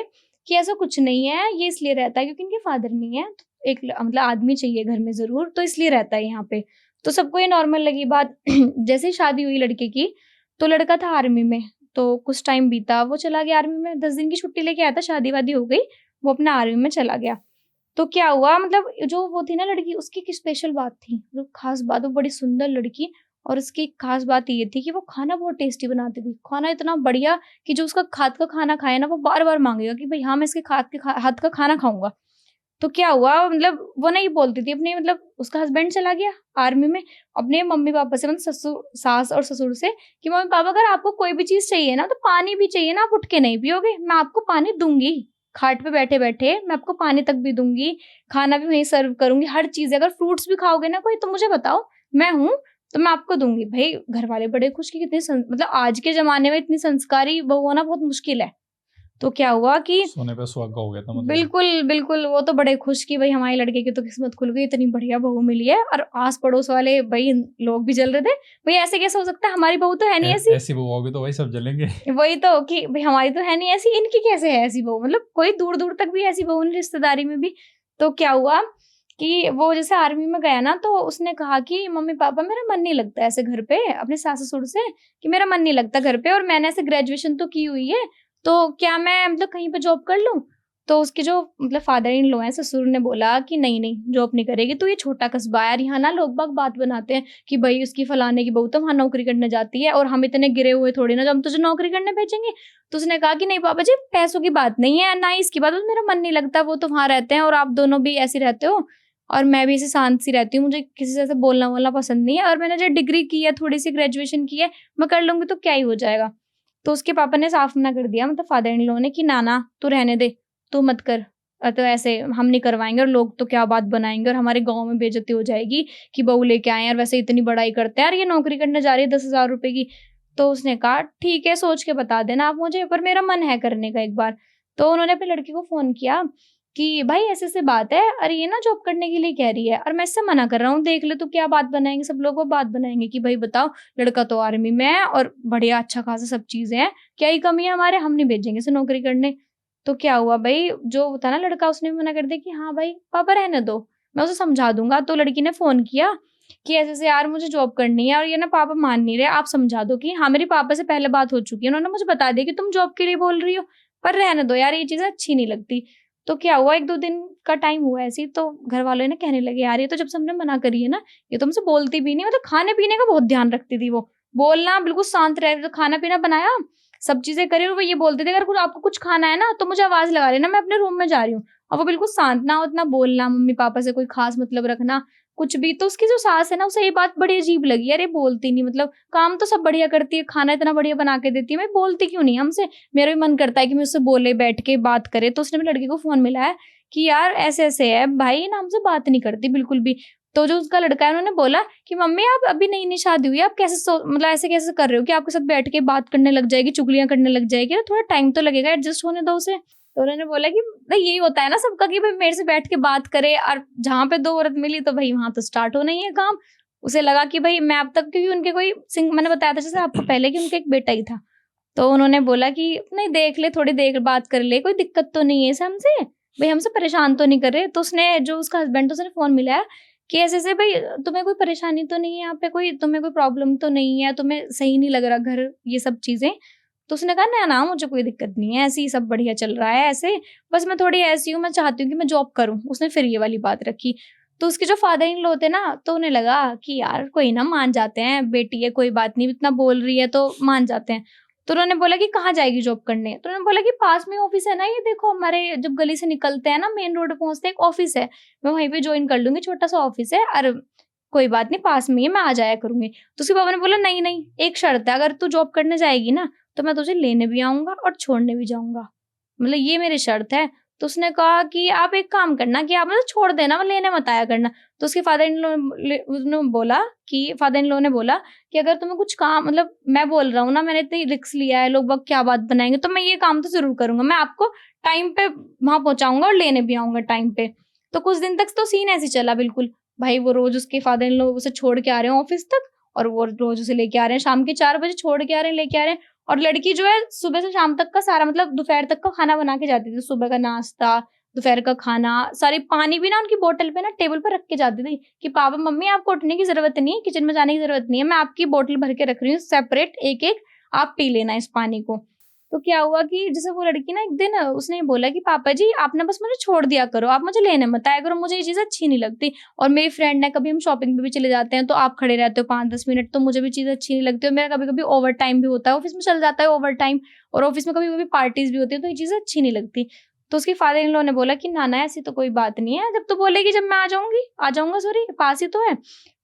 कि ऐसा कुछ नहीं है, ये इसलिए रहता है क्योंकि इनके फादर नहीं है, तो एक मतलब आदमी चाहिए घर में ज़रूर, तो इसलिए रहता है यहाँ पे। तो सबको ये नॉर्मल लगी बात। जैसे ही शादी हुई लड़के की, तो लड़का था आर्मी में, तो कुछ टाइम बीता, वो चला गया आर्मी में, 10 दिन की छुट्टी लेके आया था, शादी-वादी हो गई, वो अपना आर्मी में चला गया। तो क्या हुआ, मतलब जो वो थी ना लड़की, उसकी एक स्पेशल बात थी, मतलब खास बात, वो बड़ी सुंदर लड़की, और उसकी एक खास बात ये थी कि वो खाना बहुत टेस्टी बनाती थी। खाना इतना बढ़िया कि जो उसका हाथ का खाना खाए ना, वो बार-बार माँगेगा कि भई हाँ, मैं इसके हाथ का खाना खाऊँगा। तो क्या हुआ, मतलब वो नहीं बोलती थी अपने, मतलब उसका हस्बैंड चला गया आर्मी में, अपने मम्मी-पापा से, मतलब सास और ससुर से कि मम्मी-पापा, अगर आपको कोई भी चीज़ चाहिए ना, तो पानी भी चाहिए ना, आप उठ के नहीं पियोगे, मैं आपको पानी दूँगी। खाट पे बैठे-बैठे मैं आपको पानी तक भी दूँगी, खाना भी वहीं सर्व करूँगी, हर चीज़। अगर फ्रूट्स भी खाओगे ना कोई, तो मुझे बताओ, मैं हूँ, तो मैं आपको दूँगी। भई घरवाले बड़े खुश कि कितनी मतलब आज के ज़माने में इतनी संस्कारी बहू होना बहुत मुश्किल है। तो क्या हुआ कि सोने पे सुहागा हो गया था मतलब। बिल्कुल, बिल्कुल, वो तो बड़े खुश कि भई हमारे लड़के की तो किस्मत खुल गई, इतनी बढ़िया बहू मिली है, और आस-पड़ोस वाले भई लोग भी जल रहे थे, भई ऐसे कैसे हो सकता है, हमारी बहू तो है नहीं ऐसी। ऐसी बहू होगी तो भाई सब जलेंगे। वही तो कि भई हमारी तो है नहीं ऐसी, इनकी कैसे है ऐसी बहू, मतलब कोई दूर-दूर तक भी ऐसी बहू नहीं रिश्तेदारी में भी। तो क्या हुआ कि वो जैसे आर्मी में गया ना, तो उसने कहा कि मम्मी-पापा, मेरा मन नहीं लगता ऐसे घर पे, अपने सास-ससुर से कि मेरा मन नहीं लगता घर पे, और मैंने ऐसे ग्रेजुएशन तो की हुई है, तो क्या मैं मतलब कहीं पे जॉब कर लूँ? तो उसके जो मतलब फादर इन लॉ हैं, ससुर ने बोला कि नहीं-नहीं, जॉब नहीं करेगी तू, ये छोटा कस्बा है यार, यहाँ ना लोग-बाग बात बनाते हैं कि भई उसकी फलाने की बहू तो वहाँ नौकरी करने जाती है, और हम इतने गिरे हुए थोड़ी ना जो हम तुझे नौकरी करने भेजेंगे। तो उसने कहा कि नहीं पापा जी, पैसों की बात नहीं है, ना ही इसकी बात, बस मेरा मन नहीं लगता, वो तो वहाँ रहते हैं और आप दोनों भी ऐसे रहते हो, और मैं भी ऐसे शांत सी रहती हूँ, मुझे किसी से ऐसे बोलना-वोलना पसंद नहीं है, और मैंने जो डिग्री की है, थोड़ी-सी ग्रेजुएशन की है, मैं कर लूँगी तो क्या ही हो जाएगा। तो उसके पापा ने साफ मना कर दिया, मतलब फादर इन लॉ ने, कि ना, ना तू रहने दे, तू मत कर। तो ऐसे हम नहीं करवाएँगे, और लोग तो क्या बात बनाएँगे, और हमारे गाँव में बेइज्जती हो जाएगी कि बहू लेके आए हैं और वैसे इतनी बड़ाई करते हैं, और ये नौकरी करने जा रही है 10,000 रुपए की। तो उसने कहा ठीक है, सोच के बता देना आप मुझे, पर मेरा मन है करने का एक बार। तो उन्होंने अपनी लड़की को फ़ोन किया कि भाई ऐसे-ऐसे बात है, और ये ना जॉब करने के लिए कह रही है, और मैं इससे मना कर रहा हूँ, देख ले तू क्या बात बनाएँगे, सब लोग वो बात बनाएँगे कि भाई बताओ, लड़का तो आर्मी में है और बढ़िया अच्छा खासा सब चीज़ें हैं, क्या ही कमी है हमारे, हम नहीं भेजेंगे इसे नौकरी करने। तो क्या हुआ भई, जो था ना लड़का, उसने भी मना कर दिया कि हाँ भाई, पापा रहने दो, मैं उसे समझा दूँगा। तो लड़की ने फ़ोन किया कि ऐसे-ऐसे यार मुझे जॉब करनी है, और ये ना पापा मान नहीं रहे, आप समझा दो कि हाँ, मेरे पापा से पहले बात हो चुकी है, उन्होंने मुझे बता दिया कि तुम जॉब के लिए बोल रही हो, पर रहने दो यार, ये चीज़ें अच्छी नहीं लगती। तो क्या हुआ, 1-2 दिन का टाइम हुआ ऐसे ही, तो घरवालों ने कहने लगे, यार ये तो जब से हमने मना करी है ना, ये तो हमसे बोलती भी नहीं, मतलब खाने-पीने का बहुत ध्यान रखती थी वो। बोलना बिल्कुल शांत रह, तो खाना-पीना बनाया, सब चीज़ें करी, और वो ये बोलते थे, अगर कुछ आपको कुछ खाना है ना, तो मुझे आवाज़ लगा लेना, मैं अपने रूम में जा रही हूँ। और वो बिल्कुल शांत, ना उतना बोलना, मम्मी-पापा से कोई ख़ास मतलब रखना, कुछ भी। तो उसकी जो सास है ना, उसे ये बात बड़ी अजीब लगी, अरे बोलती नहीं, मतलब काम तो सब बढ़िया करती है, खाना इतना बढ़िया बना के देती है, मैं बोलती क्यों नहीं हमसे? मेरा भी मन करता है कि मैं उससे बोले, बैठ के बात करे। तो उसने अपनी लड़की को फ़ोन मिलाया कि यार ऐसे-ऐसे है, भाई ना हमसे बात नहीं करती बिल्कुल भी। तो जो उसका लड़का है, उन्होंने बोला कि मम्मी आप अभी नई-नई शादी हुई है, आप कैसे मतलब ऐसे कैसे कर रहे हो कि आपके साथ बैठ के बात करने लग जाएगी, चुगलियाँ करने लग जाएगी ना, थोड़ा टाइम तो लगेगा, एडजस्ट होने दो उसे। तो उन्होंने बोला कि भई यही होता है ना सबका कि भई मेरे से बैठ के बात करे, और जहाँ पे 2 औरत मिली तो भई वहाँ तो स्टार्ट होना ही है काम। उसे लगा कि भई मैं अब तक, क्योंकि उनके कोई मैंने बताया था जैसे आपको पहले कि उनका एक बेटा ही था। तो उन्होंने बोला कि नहीं देख ले, थोड़ी देर बात कर ले, कोई दिक्कत तो नहीं है इसे हमसे? भई हमसे परेशान तो नहीं कर रहे? तो उसने, जो उसका हस्बैंड था, उसने फ़ोन मिलाया कि ऐसे-ऐसे भई तुम्हें कोई परेशानी तो नहीं है यहाँ पे, कोई तुम्हें कोई प्रॉब्लम तो नहीं है? तुम्हें सही नहीं लग रहा घर, ये सब चीज़ें? तो उसने कहा ना, ना मुझे कोई दिक्कत नहीं है, ऐसे ही सब बढ़िया चल रहा है ऐसे, बस मैं थोड़ी ऐसी हूँ, मैं चाहती हूँ कि मैं जॉब करूँ। उसने फिर ये वाली बात रखी। तो उसके जो फादर इन लॉ थे ना, तो उन्हें लगा कि यार कोई ना, मान जाते हैं, बेटी है कोई बात नहीं, इतना बोल रही है तो मान जाते हैं। तो उन्होंने बोला कि कहाँ जाएगी जॉब करने? तो उन्होंने बोला कि पास में ऑफिस है ना, ये देखो हमारे जब गली से निकलते हैं ना, मेन रोड पे पहुँचते एक ऑफिस है, मैं वहीं पे जॉइन कर लूँगी, छोटा-सा ऑफिस है, और कोई बात नहीं पास में ही है, मैं आ जाया करूँगी। तो उसके पापा ने बोला नहीं, नहीं, एक शर्त है, अगर तू जॉब करने जाएगी ना, तो मैं तुझे लेने भी आऊँगा और छोड़ने भी जाऊँगा। मतलब ये मेरी शर्त है। तो उसने कहा कि आप एक काम करना कि आप मतलब छोड़ देना, वो लेने मत आया करना। तो उसके फादर इन लॉ ने बोला कि फादर इन लॉ ने बोला कि अगर तुम्हें कुछ काम, मतलब मैं बोल रहा हूँ ना, मैंने इतनी रिस्क लिया है, लोग बाग क्या बात बनाएँगे, तो मैं ये काम तो ज़रूर करूँगा। मैं आपको टाइम पे वहाँ पहुँचाऊँगा और लेने भी आऊँगा टाइम पे। तो कुछ दिन तक तो सीन ऐसे ही चला बिल्कुल। भाई वो रोज़ उसके फादर इन लॉ उसे छोड़ के आ रहे हैं ऑफ़िस तक, और वो रोज़ उसे लेके आ रहे हैं, शाम के 4 बजे छोड़ के आ रहे हैं, लेके आ रहे हैं। और लड़की जो है सुबह से शाम तक का सारा, मतलब दोपहर तक का खाना बना के जाती थी। सुबह का नाश्ता, दोपहर का खाना, सारी पानी भी ना उनकी बोतल पे ना टेबल पे रख के जाती थी कि पापा मम्मी आपको उठने की ज़रूरत नहीं है, किचन में जाने की ज़रूरत नहीं है, मैं आपकी बोतल भर के रख रही हूँ सेपरेट एक-एक, आप पी लेना इस पानी को। तो क्या हुआ कि जैसे वो लड़की ना एक दिन उसने बोला कि पापा जी आप ना बस मुझे छोड़ दिया करो, आप मुझे लेने मत आया करो, मुझे ये चीज़ अच्छी नहीं लगती। और मेरी फ्रेंड है, कभी हम शॉपिंग पे भी चले जाते हैं तो आप खड़े रहते हो 5-10 मिनट, तो मुझे भी चीज़ अच्छी नहीं लगती। और मेरा कभी-कभी ओवर टाइम भी होता है, ऑफ़िस में चल जाता है ओवर टाइम, और ऑफ़िस में कभी-कभी पार्टीज़ भी होती है, तो ये चीज़ें अच्छी नहीं लगती। तो उसके फादर इन लॉ ने बोला कि ना, ना ऐसी तो कोई बात नहीं है, जब तू बोलेगी जब मैं आ जाऊँगा सॉरी, पास ही तो है।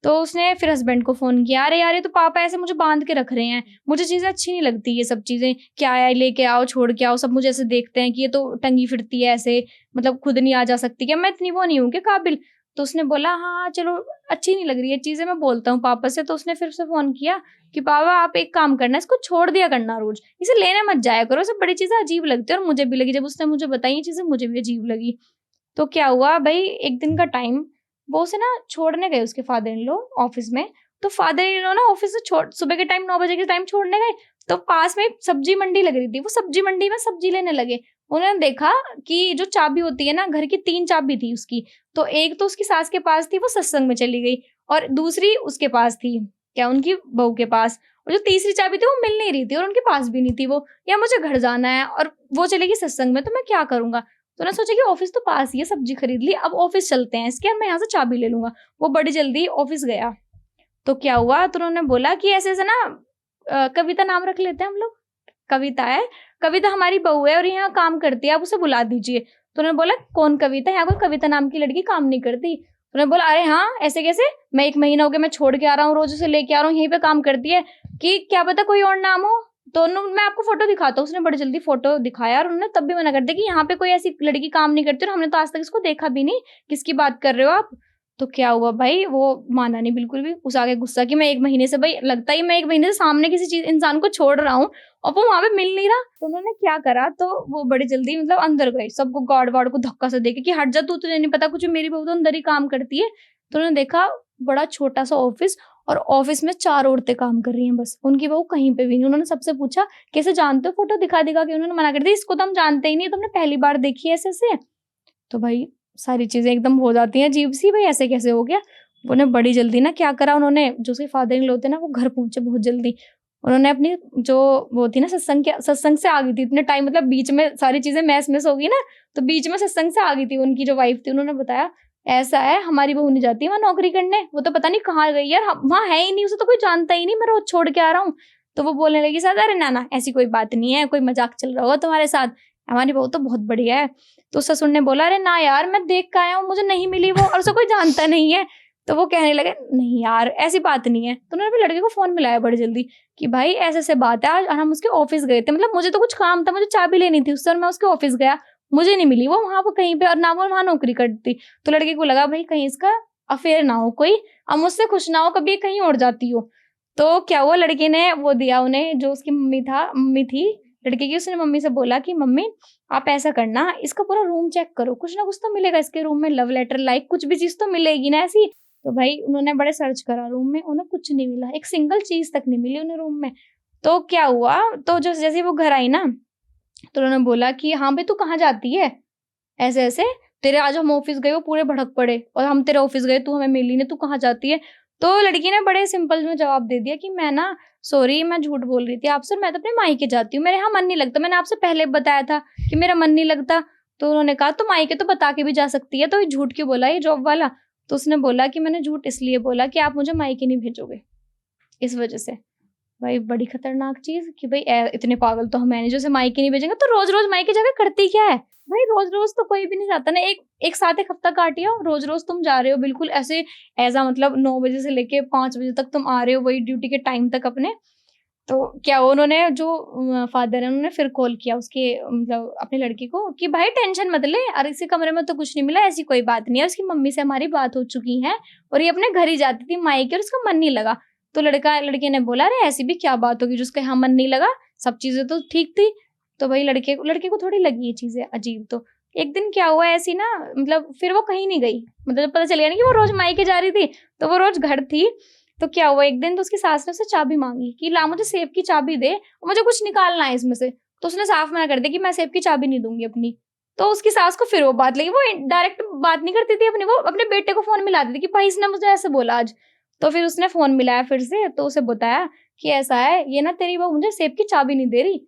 तो उसने फिर हस्बैंड को फ़ोन किया, अरे यार ये तो पापा ऐसे मुझे बाँध के रख रहे हैं, मुझे चीज़ें अच्छी नहीं लगती ये सब चीज़ें, क्या है लेके आओ, छोड़ के आओ, सब मुझे ऐसे देखते हैं कि ये तो टंगी फिरती है ऐसे, मतलब खुद नहीं आ जा सकती क्या, मैं इतनी वो नहीं हूँ क्या काबिल? तो उसने बोला हाँ, हाँ, चलो अच्छी नहीं लग रही है चीज़ें, मैं बोलता हूँ पापा से। तो उसने फिर से फ़ोन किया कि पापा आप एक काम करना, इसको छोड़ दिया करना रोज़, इसे लेने मत जाया करो, सब बड़ी चीज़ें अजीब लगती है। और मुझे भी लगी, जब उसने मुझे बताई ये चीज़ें मुझे भी अजीब लगी। तो क्या हुआ भई, एक दिन का टाइम वो उसे ना छोड़ने गए उसके फादर इन लॉ ऑफ़िस में। तो फादर इन लॉ ना ऑफ़िस से छोड़ सुबह के टाइम 9 बजे के टाइम छोड़ने गए, तो पास में एक सब्जी मंडी लग रही थी, वो सब्जी मंडी में सब्जी लेने लगे। उन्होंने देखा कि जो चाबी होती है ना, घर की 3 चाबी थी उसकी, तो एक तो उसकी सास के पास थी, वो सत्संग में चली गई, और दूसरी उसके पास थी, क्या उनकी बहू के पास, और जो तीसरी चाबी थी वो मिल नहीं रही थी और उनके पास भी नहीं थी वो। या मुझे घर जाना है और वो चली गई सत्संग में, तो मैं क्या करूँगा? तो उन्होंने सोचा कि ऑफिस तो पास ही है, सब्जी खरीद ली, अब ऑफिस चलते हैं इसके, मैं यहाँ से चाबी ले लूँगा। वो बड़ी जल्दी ऑफिस गया। तो क्या हुआ, तो उन्होंने बोला कि ऐसे-ऐसे ना कविता नाम रख लेते हैं हम लोग, कविता है, कविता हमारी बहू है और यहाँ काम करती है, आप उसे बुला दीजिए। तो उन्होंने बोला कौन कविता? यहाँ कोई कविता नाम की लड़की काम नहीं करती। तो उन्होंने बोला अरे हाँ, ऐसे कैसे? मैं 1 महीना हो गया मैं छोड़ के आ रहा हूँ, रोज़ उसे लेके आ रहा हूँ, यहीं पे काम करती है, कि क्या पता कोई और नाम हो। तो मैं आपको फ़ोटो दिखाता हूँ। उसने बड़ी जल्दी फ़ोटो दिखाया और उन्होंने तब भी मना कर दिया कि यहाँ पे कोई ऐसी लड़की काम नहीं करती और हमने तो आज तक इसको देखा भी नहीं, किसकी बात कर रहे हो आप? तो क्या हुआ भाई, वो माना नहीं बिल्कुल भी, उसे आगे गुस्सा कि मैं 1 महीने से, भाई लगता ही मैं 1 महीने से सामने किसी चीज़ इंसान को छोड़ रहा हूँ और वो वहाँ पे मिल नहीं रहा। तो उन्होंने क्या करा, तो वो बड़ी जल्दी मतलब अंदर गए, सबको गार्ड-वार्ड को धक्का सा देके कि हट जा तू, तुझे नहीं पता कुछ, मेरी बहू तो अंदर ही काम करती है। तो उन्होंने देखा बड़ा छोटा-सा ऑफ़िस, और ऑफ़िस में 4 औरतें काम कर रही हैं बस, उनकी बहू कहीं पे भी नहीं। उन्होंने सबसे पूछा कैसे जानते हो? फ़ोटो दिखा-दिखा के उन्होंने मना कर दी, इसको तो हम जानते ही नहीं, तुमने पहली बार देखी है ऐसे-ऐसे। तो भाई सारी चीज़ें एकदम हो जाती हैं अजीब-सी, भाई ऐसे कैसे हो गया? उन्होंने बड़ी जल्दी ना क्या करा, उन्होंने जो उसके फादर इन लॉ थे ना, वो घर पहुँचे बहुत जल्दी। उन्होंने अपनी जो वो थी ना, सत्संग से आ गई थी इतने टाइम, मतलब बीच में सारी चीज़ें मैस-मैस हो गई ना, तो बीच में सत्संग से आ गई थी उनकी जो वाइफ़ थी। उन्होंने बताया ऐसा है, हमारी बहू नहीं जाती वहाँ नौकरी करने, वो तो पता नहीं कहाँ गई यार, वहाँ है ही नहीं, उसे तो कोई जानता ही नहीं, मैं रोज़ छोड़ के आ रहा हूँ। तो वो बोलने लगी साथ, अरे ना, ना ऐसी कोई बात नहीं है, कोई मज़ाक चल रहा होगा तुम्हारे साथ, हमारी बहू तो बहुत बढ़िया है। तो ससुर ने बोला अरे ना यार, मैं देख के आया हूँ, मुझे नहीं मिली वो और उसे कोई जानता नहीं है। तो वो कहने लगे नहीं यार ऐसी बात नहीं है। तो उन्होंने फिर लड़के को फ़ोन मिलाया बड़ी जल्दी कि भाई ऐसे-ऐसे बात है, आज हम उसके ऑफ़िस गए थे, मतलब मुझे तो कुछ काम था, मुझे चाबी लेनी थी उससे और मैं उसके ऑफ़िस गया, मुझे नहीं मिली वो वहाँ पे कहीं पे, और ना वो वहाँ नौकरी करती। तो लड़के को लगा भाई कहीं इसका अफ़ेयर ना हो कोई, अब मुझसे खुश ना हो, कभी ये कहीं और जाती हो। तो क्या हुआ, लड़के ने वो दिया उन्हें, जो उसकी मम्मी थी लड़के की, उसने मम्मी से बोला कि मम्मी आप ऐसा करना, इसका पूरा रूम चेक करो, कुछ ना कुछ तो मिलेगा इसके रूम में, लव लेटर लाइक कुछ भी चीज़ तो मिलेगी ना ऐसी। तो भाई उन्होंने बड़े सर्च करा रूम में, उन्हें कुछ नहीं मिला, एक सिंगल चीज़ तक नहीं मिली उन्हें रूम में। तो क्या हुआ, तो जैसे ही वो घर आई ना, तो उन्होंने बोला कि हाँ भाई तू कहाँ जाती है? ऐसे-ऐसे, तेरे आज हम ऑफ़िस गए वो पूरे भड़क पड़े और हम तेरे ऑफ़िस गए, तू हमें मिली नहीं, तू कहाँ जाती है? तो लड़की ने बड़े सिंपल में जवाब दे दिया कि मैं ना सॉरी, मैं झूठ बोल रही थी आपसे, मैं तो अपने मायके जाती हूँ, मेरे यहाँ मन नहीं लगता, मैंने आपसे पहले बताया था कि मेरा मन नहीं लगता। तो उन्होंने कहा तो मायके तो बता के भी जा सकती है, तो ये झूठ क्यों बोला ये जॉब वाला? तो उसने बोला कि मैंने झूठ इसलिए बोला कि आप मुझे मायके नहीं भेजोगे, इस वज़ह से। भाई बड़ी खतरनाक चीज़ कि भाई इतने पागल तो हम मैनेजर से मायके नहीं भेजेंगे, तो रोज़-रोज़ मायके जाके करती क्या है? भाई रोज़-रोज़ तो कोई भी नहीं जाता ना, एक साथ 1 हफ्ता काटिए, रोज़-रोज़ तुम जा रहे हो बिल्कुल ऐसे मतलब 9 बजे से लेके 5 बजे तक तुम आ रहे हो वही ड्यूटी के टाइम तक अपने। तो क्या उन्होंने जो फादर हैं उन्होंने फिर कॉल किया उसके मतलब अपनी लड़की को कि भाई टेंशन मत ले, अरे इसी कमरे में तो कुछ नहीं मिला, ऐसी कोई बात नहीं है, उसकी मम्मी से हमारी बात हो चुकी है और ये अपने घर ही जाती थी मायके और उसका मन नहीं लगा। तो लड़के ने बोला अरे ऐसी भी क्या बात होगी जिसके यहाँ मन नहीं लगा, सब चीज़ें तो ठीक थी। तो भाई लड़के को थोड़ी लगी ये चीज़ें अजीब। तो एक दिन क्या हुआ ऐसी ना, मतलब फिर वो कहीं नहीं गई, मतलब पता चल गया ना कि वो रोज़ मायके जा रही थी, तो वो रोज़ घर थी। तो क्या हुआ एक दिन, तो उसकी सास ने उससे चाबी माँगी कि ला मुझे सेफ की चाबी दे और मुझे कुछ निकालना है इसमें से। तो उसने साफ मना कर दिया कि मैं सेफ की चाबी नहीं दूँगी अपनी। तो उसकी सास को फिर वो बात लगी, वो डायरेक्ट बात नहीं करती थी अपनी, वो अपने बेटे को फ़ोन मिलाती थी कि भाई इसने मुझे ऐसे बोला आज। तो फिर उसने फ़ोन मिलाया फिर से, तो उसे बताया कि ऐसा है, ये ना तेरी बहू मुझे सेफ की चाबी नहीं दे रही।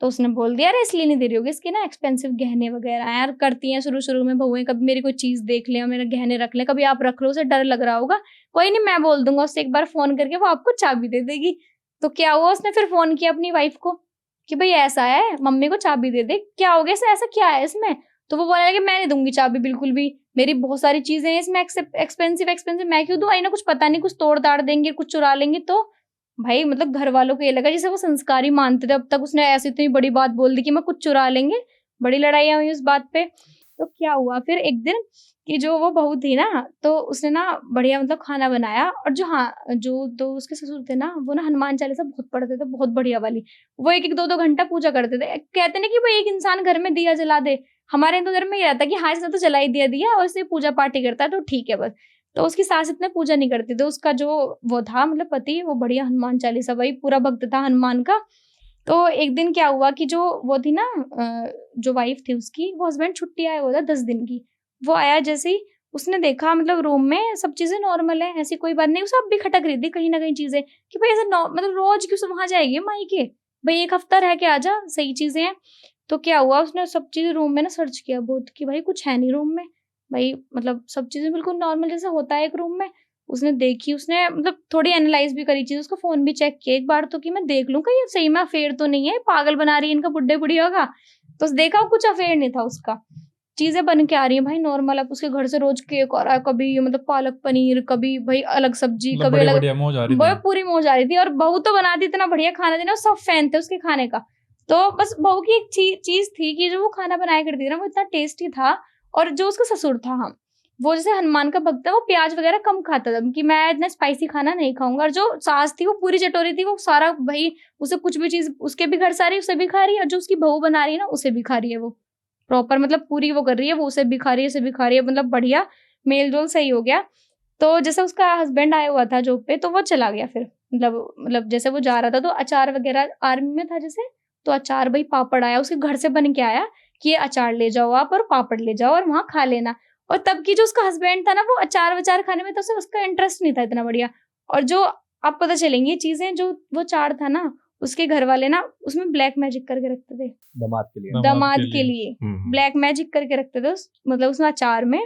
तो उसने बोल दिया अरे इसलिए नहीं दे रही होगी, इसके ना एक्सपेंसिव गहने वगैरह हैं यार, करती हैं शुरू में बहुएं, कभी मेरी कोई चीज देख ले और मेरे गहने रख ले, कभी आप रख लो, उसे डर लग रहा होगा, कोई नहीं मैं बोल दूंगा उससे एक बार फोन करके, वो आपको चाबी दे देगी। तो क्या हुआ, उसने फिर फोन किया अपनी वाइफ को कि भाई ऐसा है, मम्मी को चाबी दे दे, क्या हो गया, ऐसा क्या है इसमें। तो वो बोला कि मैं नहीं दूंगी चाबी बिल्कुल भी, मेरी बहुत सारी चीजें हैं इसमें एक्सपेंसिव, मैं क्यों दूं, ना कुछ पता नहीं, कुछ तोड़ ताड़ देंगे, कुछ चुरा लेंगे। तो भाई मतलब घर वालों को ये लगा जैसे वो संस्कारी मानते थे, अब तक उसने ऐसी इतनी बड़ी बात बोल दी कि मैं कुछ चुरा लेंगे, बड़ी लड़ाइयाँ हुई उस बात पे। तो क्या हुआ फिर एक दिन कि जो वो बहू थी ना, तो उसने ना बढ़िया मतलब खाना बनाया, और जो दो उसके ससुर थे ना, वो ना हनुमान चालीसा बहुत पढ़ते थे, बहुत बढ़िया वाली, वो 1-1 2-2 घंटा पूजा करते थे। कहते ना कि भाई एक इंसान घर में दिया जला दे, हमारे हिंदू धर्म में ये रहता है कि हाँ इसने तो जला ही दिया और इसे पूजा पाठ ही करता है तो ठीक है बस। तो उसकी सास इतने पूजा नहीं करती थी, उसका जो वो था मतलब पति, वो बढ़िया हनुमान चालीसा भाई पूरा भक्त था हनुमान का। तो एक दिन क्या हुआ कि जो वो थी ना जो वाइफ थी उसकी, वो हस्बैंड छुट्टी आया हुआ था 10 दिन की, वो आया जैसे ही उसने देखा मतलब रूम में सब चीजें नॉर्मल है, ऐसी कोई बात नहीं, उसे अब भी खटक रही थी कहीं ना कहीं चीजें कि भाई ऐसे मतलब रोज क्यों वहां जाएगी मायके, भाई 1 हफ्ता रह के आ जा, सही चीजें हैं। तो क्या हुआ, उसने सब चीजें रूम में ना सर्च किया बहुत कि भाई कुछ है नहीं रूम में, भाई मतलब सब चीजें बिल्कुल नॉर्मल जैसा होता है एक रूम में। उसने देखी, उसने मतलब थोड़ी एनालाइज भी करी चीज, उसका फोन भी चेक किया एक बार तो कि मैं देख लूं कहीं सही में अफेयर तो नहीं है, पागल बना रही है इनका बुड्ढे बुढ़िया का। तो देखा कुछ अफेयर नहीं था उसका, चीजें बन के आ रही है भाई नॉर्मल। अब उसके घर से रोज केक आ रहा है, कभी मतलब पालक पनीर, कभी भाई अलग सब्जी, मतलब कभी बड़ी अलग, बढ़िया मौज आ रही वो थी। पूरी मौज आ रही थी। और बहू तो बनाती इतना बढ़िया खाना थी ना, सब फैन थे उसके खाने का। तो बस बहू की एक चीज थी कि जो वो खाना बनाया करती थी ना, वो इतना टेस्टी था। और जो उसका ससुर था, हाँ, वो जैसे हनुमान का भक्त है, वो प्याज वगैरह कम खाता था कि मैं इतना स्पाइसी खाना नहीं खाऊंगा। और जो सास थी वो पूरी चटोरी थी, वो सारा भाई उसे कुछ भी चीज उसके भी घर सारी उसे भी खा रही है, और जो उसकी बहू बना रही है ना उसे भी खा रही है, वो प्रॉपर मतलब पूरी वो कर रही है, वो उसे भी खा रही है उसे भी खा रही है, मतलब बढ़िया मेल जोल सही हो गया। तो जैसे उसका हस्बैंड आया हुआ था जॉब पे, तो वो चला गया फिर, मतलब जैसे वो जा रहा था तो अचार वगैरह आर्मी में था जैसे, तो अचार भाई पापड़ आया उसके घर से बन के आया कि ये अचार ले जाओ आप और पापड़ ले जाओ और वहां खा लेना। और तब की जो उसका हस्बैंड था ना, वो अचार वचार खाने में तो उसका इंटरेस्ट नहीं था इतना बढ़िया। और जो आप पता चलेंगी चीजें, जो वो चार था ना, उसके घर वाले ना उसमें ब्लैक मैजिक करके रखते थे दामाद के लिए। दामाद के लिए ब्लैक मैजिक करके रखते थे मतलब उसमें अचार में।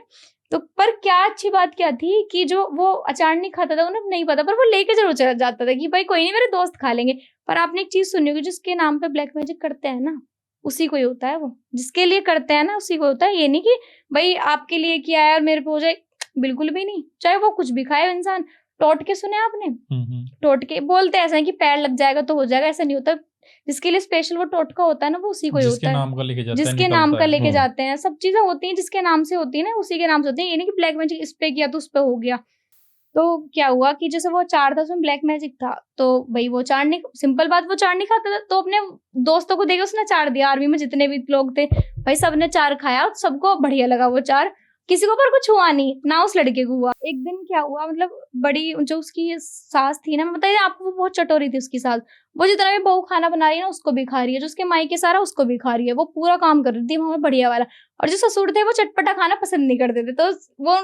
तो पर क्या अच्छी बात क्या थी कि जो वो अचार नहीं खाता था, उन्हें नहीं पता, पर वो लेके जरूर चला जाता था कि भाई कोई नहीं मेरे दोस्त खा लेंगे। पर आपने एक चीज सुनी होगी, जिसके नाम पे ब्लैक मैजिक करते हैं ना उसी को ही होता है, वो जिसके लिए करते हैं ना उसी को होता है। ये नहीं कि भाई आपके लिए किया है और मेरे पे हो जाए, बिल्कुल भी नहीं, चाहे वो कुछ भी खाए इंसान। टोटके सुने आपने? टोटके बोलते ऐसा है कि पैर लग जाएगा तो हो जाएगा, ऐसा नहीं होता। जिसके लिए स्पेशल वो टोटका होता है ना, वो उसी को ही होता है, नाम का लेके जाते जिसके नाम का लेके जाते हैं। सब चीजें होती हैं जिसके नाम से होती है ना, उसी के नाम से होती है। ये नहीं कि ब्लैक मैजिक इस पे किया तो उस पे हो गया। तो क्या हुआ कि जैसे वो चार था उसमें ब्लैक मैजिक था, तो भाई वो चार नहीं, सिंपल बात, वो चार नहीं खाता था, तो अपने दोस्तों को देके उसने चार दिया। आर्मी में जितने भी लोग थे भाई सबने चार खाया, सबको बढ़िया लगा वो चार, किसी को पर कुछ हुआ नहीं ना उस लड़के को हुआ। एक दिन क्या हुआ, मतलब बड़ी जो उसकी सास थी ना, मैं बताइए आपको, वो बहुत चटोरी थी उसकी सास। वो जितना भी बहू खाना बना रही है ना उसको भी खा रही है, जो उसके मायके सारा उसको भी खा रही है, वो पूरा काम कर रही थी वहां बढ़िया वाला। और जो ससुर थे वो चटपटा खाना पसंद नहीं करते थे, तो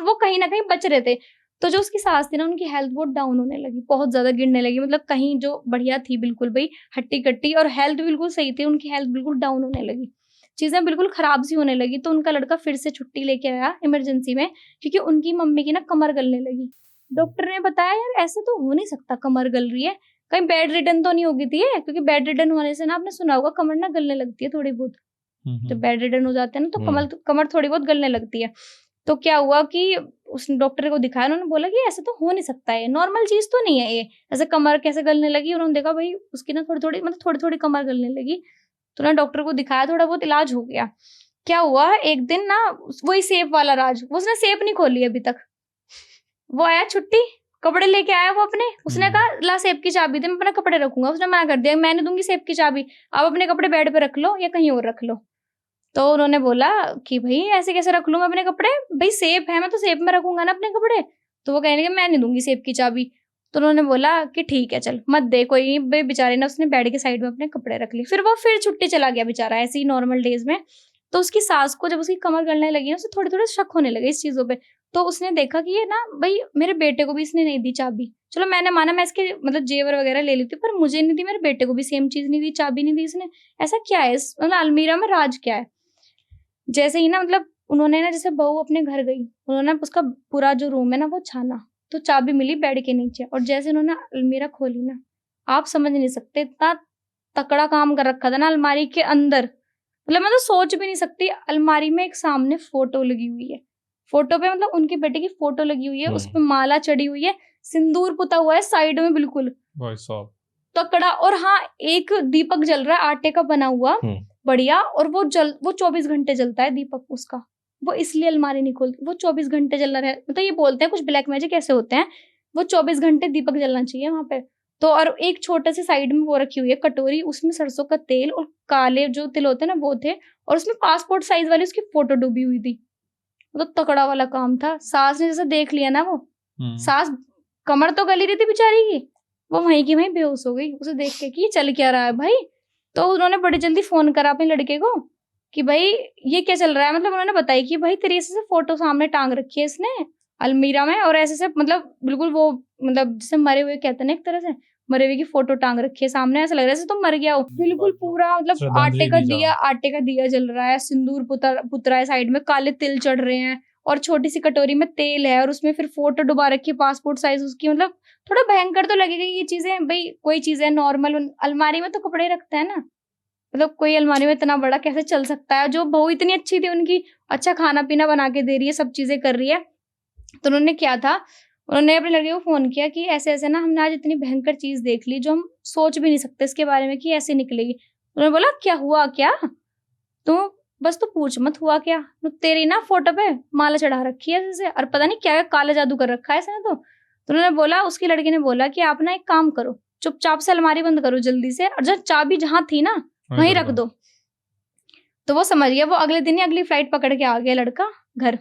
वो कहीं ना कहीं बच रहे थे। तो जो उसकी सास थी ना, उनकी हेल्थ बहुत डाउन होने लगी, बहुत ज्यादा गिरने लगी, मतलब कहीं जो बढ़िया थी बिल्कुल भाई हट्टी कट्टी और हेल्थ बिल्कुल सही थी, उनकी हेल्थ बिल्कुल डाउन होने लगी, चीजें बिल्कुल खराब सी होने लगी। तो उनका लड़का फिर से छुट्टी लेके आया इमरजेंसी में, क्योंकि उनकी मम्मी की ना कमर गलने लगी। डॉक्टर ने बताया यार ऐसे तो हो नहीं सकता, कमर गल रही है, कहीं बेड रिडन तो नहीं हो गई थी, क्योंकि बेड रिडन होने से ना, आपने सुना होगा, कमर ना गलने लगती है थोड़ी बहुत। जब बेड रिडन हो जाते हैं ना तो कमर थोड़ी बहुत गलने लगती है। तो क्या हुआ कि उस डॉक्टर को दिखाया, उन्होंने बोला कि ऐसा तो हो नहीं सकता है, नॉर्मल चीज तो नहीं है ये, ऐसे कमर कैसे गलने लगी। उन्होंने देखा भाई उसकी ना थोड़ी थोड़ी कमर गलने लगी। तो ना डॉक्टर को दिखाया, थोड़ा बहुत इलाज हो गया। क्या हुआ एक दिन ना, वही सेब वाला राज, उसने सेब नहीं खोली अभी तक। वो आया छुट्टी, कपड़े लेके आया वो अपने, उसने कहा ला सेब की चाबी दे, मैं अपने कपड़े रखूंगा। उसने मना कर दिया, मैं नहीं दूंगी सेब की चाबी, आप अपने कपड़े बेड पे रख लो या कहीं और रख लो। तो उन्होंने बोला कि भाई ऐसे कैसे रख लूंगा अपने कपड़े, भाई सेब है, मैं तो सेब में रखूंगा ना अपने कपड़े। तो वो कहने लगे मैं नहीं दूंगी सेब की चाबी। तो उन्होंने बोला कि ठीक है चल मत दे, कोई नहीं। भाई बेचारे ने उसने बेड के साइड में अपने कपड़े रख लिए, फिर वो फिर छुट्टी चला गया बेचारा ऐसे ही नॉर्मल डेज में। तो उसकी सास को जब उसकी कमर गलने लगी ना, उसे थोड़े थोड़े शक होने लगे इस चीजों पे। तो उसने देखा कि ये ना भाई मेरे बेटे को भी इसने नहीं दी चाबी। चलो मैंने माना मैं इसके मतलब जेवर वगैरह ले लेती हूँ, पर मुझे नहीं दी, मेरे बेटे को भी सेम चीज़ नहीं दी, चाबी नहीं दी इसने। ऐसा क्या है इस मतलब अलमीरा में राज क्या है? जैसे ही ना मतलब उन्होंने ना जैसे बहू अपने घर गई, उन्होंने उसका पूरा जो रूम है ना वो छाना, तो चाबी मिली बेड के नीचे। और जैसे उन्होंने अलमीरा खोली ना, आप समझ नहीं सकते इतना तकड़ा काम कर रखा था ना अलमारी के अंदर। मतलब मैं तो सोच भी नहीं सकती, अलमारी में एक सामने फोटो लगी हुई है, फोटो पे मतलब उनके बेटे की फोटो लगी हुई है, उस पे माला चढ़ी हुई है, सिंदूर पुता हुआ है साइड में बिल्कुल भाई साहब तकड़ा। और हाँ, एक दीपक जल रहा है आटे का बना हुआ बढ़िया, और वो 24 घंटे जलता है दीपक उसका। वो इसलिए अलमारी नहीं खोलती, वो 24 घंटे जल रहा है। मतलब ये बोलते हैं कुछ ब्लैक मैजिक ऐसे होते हैं, वो 24 घंटे दीपक जलना चाहिए वहां पे। तो और एक छोटे से साइड में वो रखी हुई है कटोरी, उसमें सरसों का तेल और काले जो तिल होते हैं ना वो थे, और उसमें पासपोर्ट साइज वाली उसकी फोटो डूबी हुई थी। मतलब तकड़ा वाला काम था। सास ने जैसे देख लिया ना वो, सास कमर तो गली रही थी बेचारी की, वो वहीं की वहीं बेहोश हो गई उसे देख के कि ये चल क्या रहा है भाई। तो उन्होंने बड़ी जल्दी फोन करा अपने लड़के को कि भाई ये क्या चल रहा है। मतलब उन्होंने बताया कि भाई तेरी ऐसे से फोटो सामने टांग रखी है इसने अलमीरा में, और ऐसे से मतलब बिल्कुल वो मतलब जैसे मरे हुए कहते हैं ना, एक तरह से मरे हुए की फोटो टांग रखी है सामने, ऐसा लग रहा है जैसे तुम मर गया हो। बिल्कुल पूरा मतलब आटे का दिया जल रहा है, सिंदूर पुत रहा है साइड में, काले तिल चढ़ रहे हैं, और छोटी सी कटोरी में तेल है, और उसमें फिर फोटो डुबा रखी है पासपोर्ट साइज उसकी। मतलब थोड़ा भयंकर तो लगेगा ये चीजें भाई, कोई चीजें नॉर्मल अलमारी में तो कपड़े रखते हैं ना, मतलब कोई अलमारी में इतना बड़ा कैसे चल सकता है। जो बहू इतनी अच्छी थी उनकी, अच्छा खाना पीना बना के दे रही है, सब चीजें कर रही है। तो उन्होंने क्या था, उन्होंने अपने लड़के को फोन किया कि ऐसे ऐसे ना हमने आज इतनी भयंकर चीज देख ली जो हम सोच भी नहीं सकते इसके बारे में कि ऐसे निकलेगी। उन्होंने बोला क्या हुआ क्या, तो बस तो पूछ मत हुआ क्या, तो तेरी ना फोटो पे माला चढ़ा रखी है ऐसे, और पता नहीं क्या काला जादू कर रखा है इसने। तो उन्होंने बोला, उसकी लड़की ने बोला कि आप ना एक काम करो, चुपचाप से अलमारी बंद करो जल्दी से, और जब चाबी जहां थी ना वहीं रख दो। तो वो समझ गया, वो अगले दिन ही अगली फ्लाइट पकड़ के आ गया लड़का घर।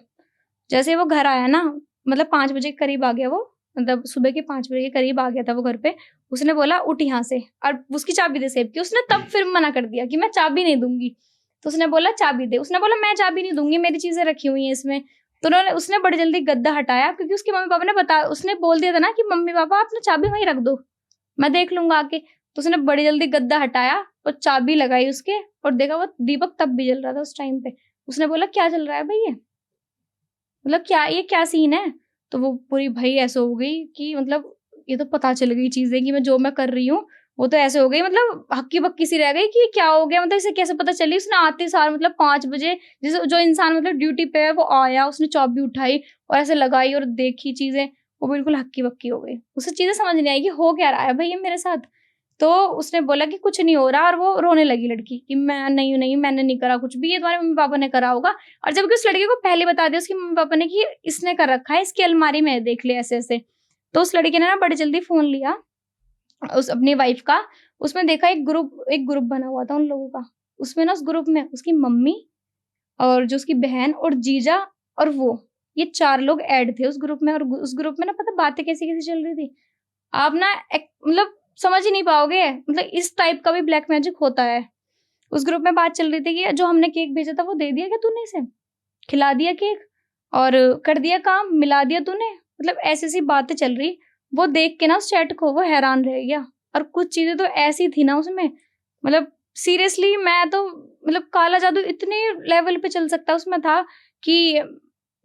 जैसे वो घर आया ना, मतलब 5 बजे के करीब आ गया वो, मतलब सुबह के 5 बजे के करीब आ गया था वो घर पे। उसने बोला उठ यहाँ से, और उसकी चाबी दे सेब की। उसने तब फिर मना कर दिया कि मैं चाबी नहीं दूंगी। तो उसने बोला चाबी दे, उसने बोला मैं चाबी नहीं दूंगी, मेरी चीजें रखी हुई हैं इसमें। तो उसने बड़ी जल्दी गद्दा हटाया, क्योंकि उसके मम्मी पापा ने उसने बोल दिया था ना कि मम्मी पापा आप ना चाबी वहीं रख दो, मैं देख लूंगा आके। तो उसने बड़ी जल्दी गद्दा हटाया और चाबी लगाई उसके, और देखा वो दीपक तब भी जल रहा था उस टाइम पे। उसने बोला क्या चल रहा है भाई, ये मतलब क्या ये क्या सीन है। तो वो पूरी भाई ऐसे हो गई कि मतलब ये तो पता चल गई चीजें कि मैं कर रही हूँ, वो तो ऐसे हो गई, मतलब हक्की बक्की सी रह गई कि क्या हो गया, मतलब इसे कैसे पता चली। उसने आते सार मतलब 5 बजे जैसे जो इंसान मतलब ड्यूटी पे है वो आया, उसने चाबी उठाई और ऐसे लगाई और देखी चीजें, वो बिल्कुल हक्की बक्की हो गई। उसे चीजें समझ नहीं आई कि हो क्या रहा है भाई ये मेरे साथ। तो उसने बोला कि कुछ नहीं हो रहा, और वो रोने लगी लड़की कि मैं नहीं मैंने नहीं करा कुछ भी, ये तुम्हारे मम्मी पापा ने करा होगा। और जबकि उस लड़के को पहले बता दिया उसके मम्मी पापा ने कि इसने कर रखा है, इसकी अलमारी में देख ले ऐसे ऐसे। तो उस लड़के ने ना बड़ी जल्दी फोन लिया उस अपनी वाइफ का, उसमें देखा एक ग्रुप बना हुआ था उन लोगों का। उसमें ना उस ग्रुप में उसकी मम्मी और जो उसकी बहन और जीजा और वो, ये 4 लोग ऐड थे उस ग्रुप में। और उस ग्रुप में ना पता बातें कैसी कैसी चल रही थी, आप ना मतलब समझ ही नहीं पाओगे। मतलब इस टाइप का भी ब्लैक मैजिक होता है। उस ग्रुप में बात चल रही थी कि जो हमने केक भेजा था वो दे दिया क्या तूने इसे, खिला दिया केक, और कर दिया काम, मिला दिया तूने, मतलब ऐसी सी बातें चल रही। वो देख के ना उस चैट को वो हैरान रह गया। और कुछ चीजें तो ऐसी थी ना उसमें, मतलब सीरियसली मैं तो मतलब काला जादू इतने लेवल पे चल सकता उसमें था कि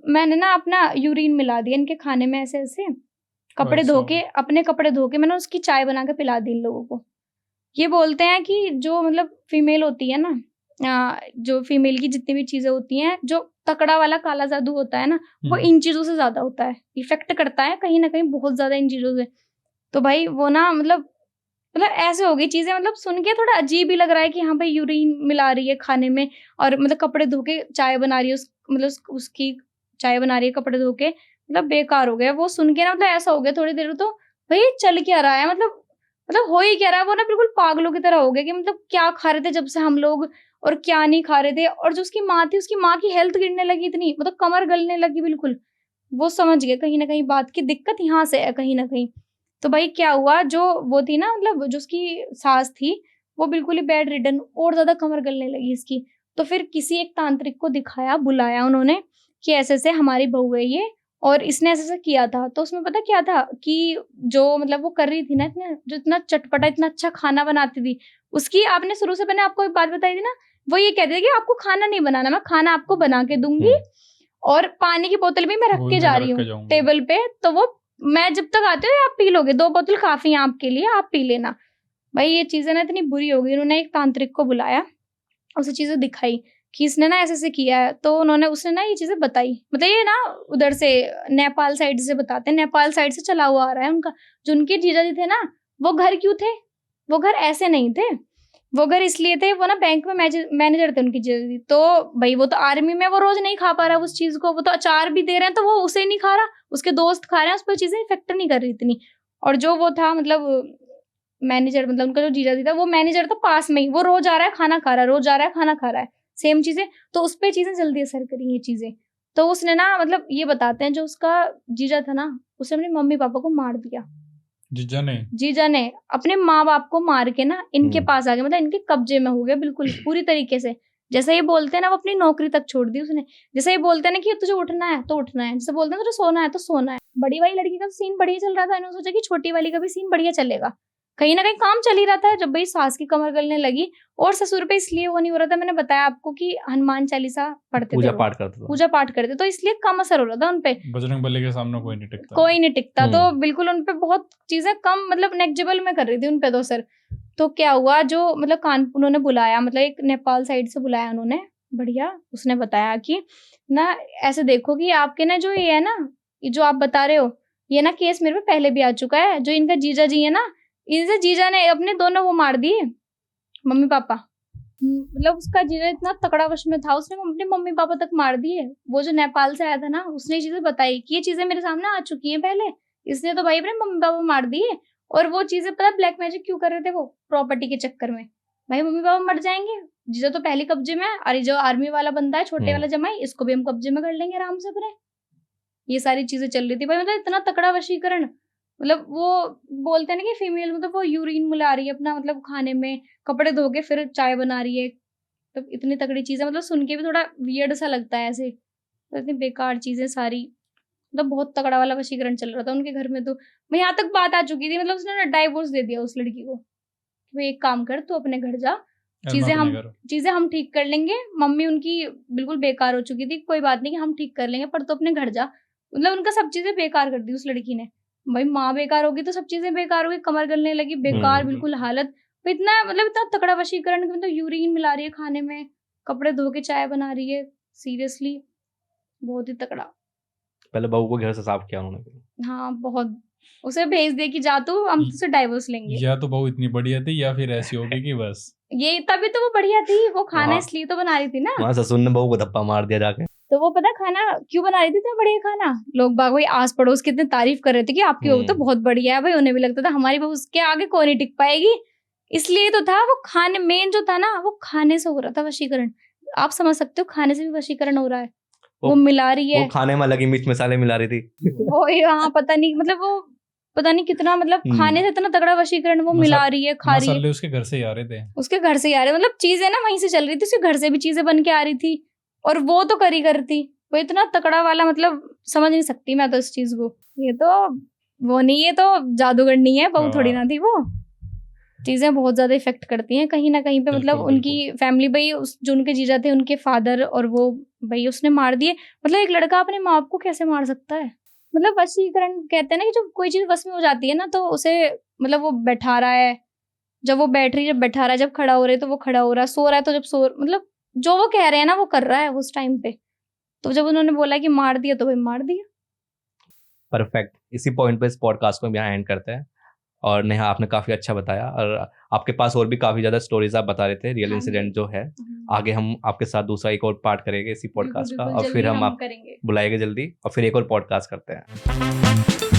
मैंने ना अपना यूरिन मिला दिया इनके खाने में ऐसे ऐसे, कपड़े धो के, अपने कपड़े धो के मैंने उसकी चाय बना के पिला दी इन लोगों को। ये बोलते हैं कि जो मतलब फीमेल होती है ना, जो फीमेल की जितनी भी चीजें होती हैं, जो तकड़ा वाला काला जादू होता है ना, वो इन चीजों से ज्यादा होता है, इफेक्ट करता है कहीं ना कहीं बहुत ज्यादा इन चीजों से। तो भाई वो ना मतलब ऐसे हो गई चीजें, मतलब सुन के थोड़ा अजीब ही लग रहा है कि हाँ भाई यूरिन मिला रही है खाने में, और मतलब कपड़े धो के चाय बना रही है मतलब उसकी चाय बना रही है कपड़े धो के, मतलब बेकार हो गया वो सुन के ना। मतलब ऐसा हो गया थोड़ी देर तो भाई चल क्या रहा है, मतलब हो ही क्या रहा है। वो ना बिल्कुल पागलों की तरह हो गया कि मतलब क्या खा रहे थे जब से हम लोग और क्या नहीं खा रहे थे। और जो उसकी माँ थी, उसकी माँ की हेल्थ गिरने लगी इतनी, मतलब कमर गलने लगी बिल्कुल। वो समझ गए कहीं ना कहीं बात की दिक्कत यहाँ से है कहीं ना कहीं। तो भाई क्या हुआ, जो वो थी ना मतलब जो उसकी सास थी, वो बिल्कुल ही बेड रिडन, और ज्यादा कमर गलने लगी इसकी। तो फिर किसी एक तांत्रिक को दिखाया, बुलाया उन्होंने कि ऐसे ऐसे हमारी बहू है ये, और इसने ऐसा किया था। तो उसमें पता क्या था कि जो मतलब वो कर रही थी ना, जो इतना चटपटा इतना अच्छा खाना बनाती थी, उसकी आपने शुरू से मैंने आपको एक बात बताई थी ना, वो ये कहती थी कि आपको खाना नहीं बनाना, मैं खाना आपको बना के दूंगी और पानी की बोतल भी मैं रख के जा रही हूँ टेबल पे, तो वो मैं जब तक आती हूँ आप पी लोगे, 2 बोतल काफी है आपके लिए, आप पी लेना। भाई ये चीजें ना इतनी बुरी हो गई, उन्होंने एक तांत्रिक को बुलाया, उसे चीजें दिखाई कि इसने ना ऐसे किया है, तो उसने ना ये चीजें बताई। मतलब ये ना उधर से नेपाल साइड से बताते हैं, नेपाल साइड से चला हुआ आ रहा है उनका। जो उनके जीजा जी थे ना, वो घर क्यों थे, वो घर ऐसे नहीं थे, वो घर इसलिए थे, वो ना बैंक में मैनेजर थे उनकी जीजा जी। तो भाई वो तो आर्मी में, वो रोज नहीं खा पा रहा उस चीज को, वो तो अचार भी दे रहे हैं तो वो उसे नहीं खा रहा, उसके दोस्त खा रहे हैं, उस पर चीजें इफेक्ट नहीं कर रही इतनी। और जो वो था मतलब मैनेजर, मतलब उनका जो जीजा जी था वो मैनेजर था पास में ही, वो रोज आ रहा है खाना खा रहा है, रोज आ रहा है खाना खा रहा है, सेम चीजें, तो उस पर चीजें जल्दी असर करी ये चीजें। तो उसने ना मतलब ये बताते हैं, जो उसका जीजा था ना, उसने अपने मम्मी पापा को मार दिया। जीजा ने अपने माँ बाप को मार के ना इनके पास आ गया, मतलब इनके कब्जे में हो गया बिल्कुल पूरी तरीके से। जैसे ये बोलते हैं ना, वो अपनी नौकरी तक छोड़ दी उसने। जैसे ये बोलते हैं ना कि तुझे उठना है तो उठना है, जैसे बोलते हैं तुझे सोना है तो सोना है। बड़ी वाली लड़की का सीन बढ़िया चल रहा था, इन्होंने सोचा कि छोटी वाली का भी सीन बढ़िया चलेगा, कहीं ना कहीं काम चल ही रहा था। जब भाई सास की कमर गलने लगी और ससुर पे इसलिए वो नहीं हो रहा था, मैंने बताया आपको कि हनुमान चालीसा पढ़ते थे, पूजा पाठ करते, तो इसलिए कम असर हो रहा था उनपे। बजरंगबली के सामने कोई नहीं टिकता, तो बिल्कुल उनपे बहुत चीजें कम मतलब नेग्लेजिबल में कर रही थी उनपे तो असर। तो क्या हुआ, जो मतलब कानपुर उन्होंने बुलाया, मतलब एक नेपाल साइड से बुलाया उन्होंने, बढ़िया। उसने बताया कि ना ऐसे देखो कि आपके ना जो ये है ना, ये जो आप बता रहे हो, ये ना केस मेरे पे पहले भी आ चुका है। जो इनका जीजा जी है ना, इनसे जीजा ने अपने दोनों वो मार दिए मम्मी पापा। मतलब उसका जीजा इतना तकड़ा वश में था, उसने अपने मम्मी पापा तक मार दिए। वो जो नेपाल से आया था ना, उसने ये चीजें बताई कि ये चीजें मेरे सामने आ चुकी हैं पहले, इसने तो भाई अपने मम्मी पापा मार दिए। और वो चीजें पता ब्लैक मैजिक क्यों कर रहे थे, वो प्रॉपर्टी के चक्कर में। भाई मम्मी पापा मर जाएंगे, जीजा तो पहले कब्जे में है, अरे जो आर्मी वाला बंदा है छोटे वाला जमाई, इसको भी हम कब्जे में कर लेंगे आराम से अपने। ये सारी चीजें चल रही थी भाई, मतलब इतना तकड़ा वशीकरण। मतलब वो बोलते हैं ना कि फीमेल मतलब वो यूरिन मिला रही है अपना, मतलब खाने में, कपड़े धो के फिर चाय बना रही है, तो इतनी तगड़ी चीजें, मतलब सुन के भी थोड़ा वियर्ड सा लगता है ऐसे, तो इतनी बेकार चीजें सारी। मतलब बहुत तगड़ा वाला वशीकरण चल रहा था उनके घर में। तो यहाँ तक बात आ चुकी थी, मतलब उसने डाइवोर्स दे दिया उस लड़की को। वो एक काम कर, तू अपने घर जा, चीजें हम ठीक कर लेंगे। मम्मी उनकी बिल्कुल बेकार हो चुकी थी, कोई बात नहीं कि हम ठीक कर लेंगे, पर तो अपने घर जा। मतलब उनका सब चीजें बेकार कर दी उस लड़की ने। भाई माँ बेकार होगी तो सब चीजें बेकार होगी, कमर गलने लगी, बेकार बिल्कुल हालत। इतना मतलब इतना तकड़ा वशीकरण, मतलब यूरिन मिला रही है खाने में, कपड़े धो के चाय बना रही है, सीरियसली बहुत ही तकड़ा। पहले बहू को घर से साफ किया उन्होंने। हाँ बहुत, उसे भेज दे कि जा तू, हम तुझसे डाइवोर्स लेंगे। या तो बहू इतनी बढ़िया थी, या फिर ऐसी होगी कि बस ये तभी तो वो बढ़िया थी, वो खाना इसलिए तो बना रही थी ना। वहाँ ससुर ने बहू को धप्पा मार दिया जाके। तो वो पता खाना क्यों बना रही थी इतना बढ़िया खाना, लोग बाग भाई आस पड़ोस कितने तारीफ कर रहे थे कि आपकी बहू तो बहुत बढ़िया है। भाई उन्हें भी लगता था हमारी बहू उसके आगे कौन नहीं टिक पाएगी, इसलिए तो था वो खाने, मेन जो था ना वो खाने से हो रहा था वशीकरण। आप समझ सकते हो, खाने से भी वशीकरण हो रहा है। वो मिला रही है, वो खाने में अलग ही मिर्च मसाले मिला रही थी वो हाँ पता नहीं, मतलब वो पता नहीं कितना, मतलब खाने से इतना तगड़ा वशीकरण वो मिला रही है, खा रही है। उसके घर से ही आ रहे थे, उसके घर से ही आ रहे, मतलब चीजें ना वहीं से चल रही थी, उसके घर से भी चीजें बन के आ रही थी, और वो तो करी करती। वो इतना तकड़ा वाला, मतलब समझ नहीं सकती मैं तो इस चीज को। ये तो वो नहीं, ये तो जादूगर नहीं है, बहू थोड़ी ना थी वो। चीजें बहुत ज्यादा इफेक्ट करती हैं कहीं ना कहीं पे। मतलब उनकी फैमिली, भाई जो उनके जीजा थे उनके फादर, और वो भाई उसने मार दिए। मतलब एक लड़का अपने माँ बाप को कैसे मार सकता है। मतलब वशीकरण कहते हैं ना कि जब कोई चीज वश में हो जाती है ना, तो उसे मतलब वो बैठा रहा है, जब वो बैठ रही है, जब बैठा रहा है, जब खड़ा हो रहा है तो वो खड़ा हो रहा है, सो रहा है तो जब सो, मतलब जो वो कह रहे हैं ना वो कर रहा है उस टाइम पे। तो जब उन्होंने बोला कि मार दिया, तो भाई मार दिया। परफेक्ट। इसी पॉइंट पे इस पॉडकास्ट को हम यहाँ एंड करते हैं। और नेहा आपने काफ़ी अच्छा बताया, और आपके पास और भी काफ़ी ज़्यादा स्टोरीज आप बता रहे थे, रियल इंसिडेंट जो है। आगे हम आपके साथ दूसरा एक और पार्ट करेंगे इसी पॉडकास्ट का, और फिर हम आप बुलाएंगे जल्दी, और फिर एक और पॉडकास्ट करते हैं।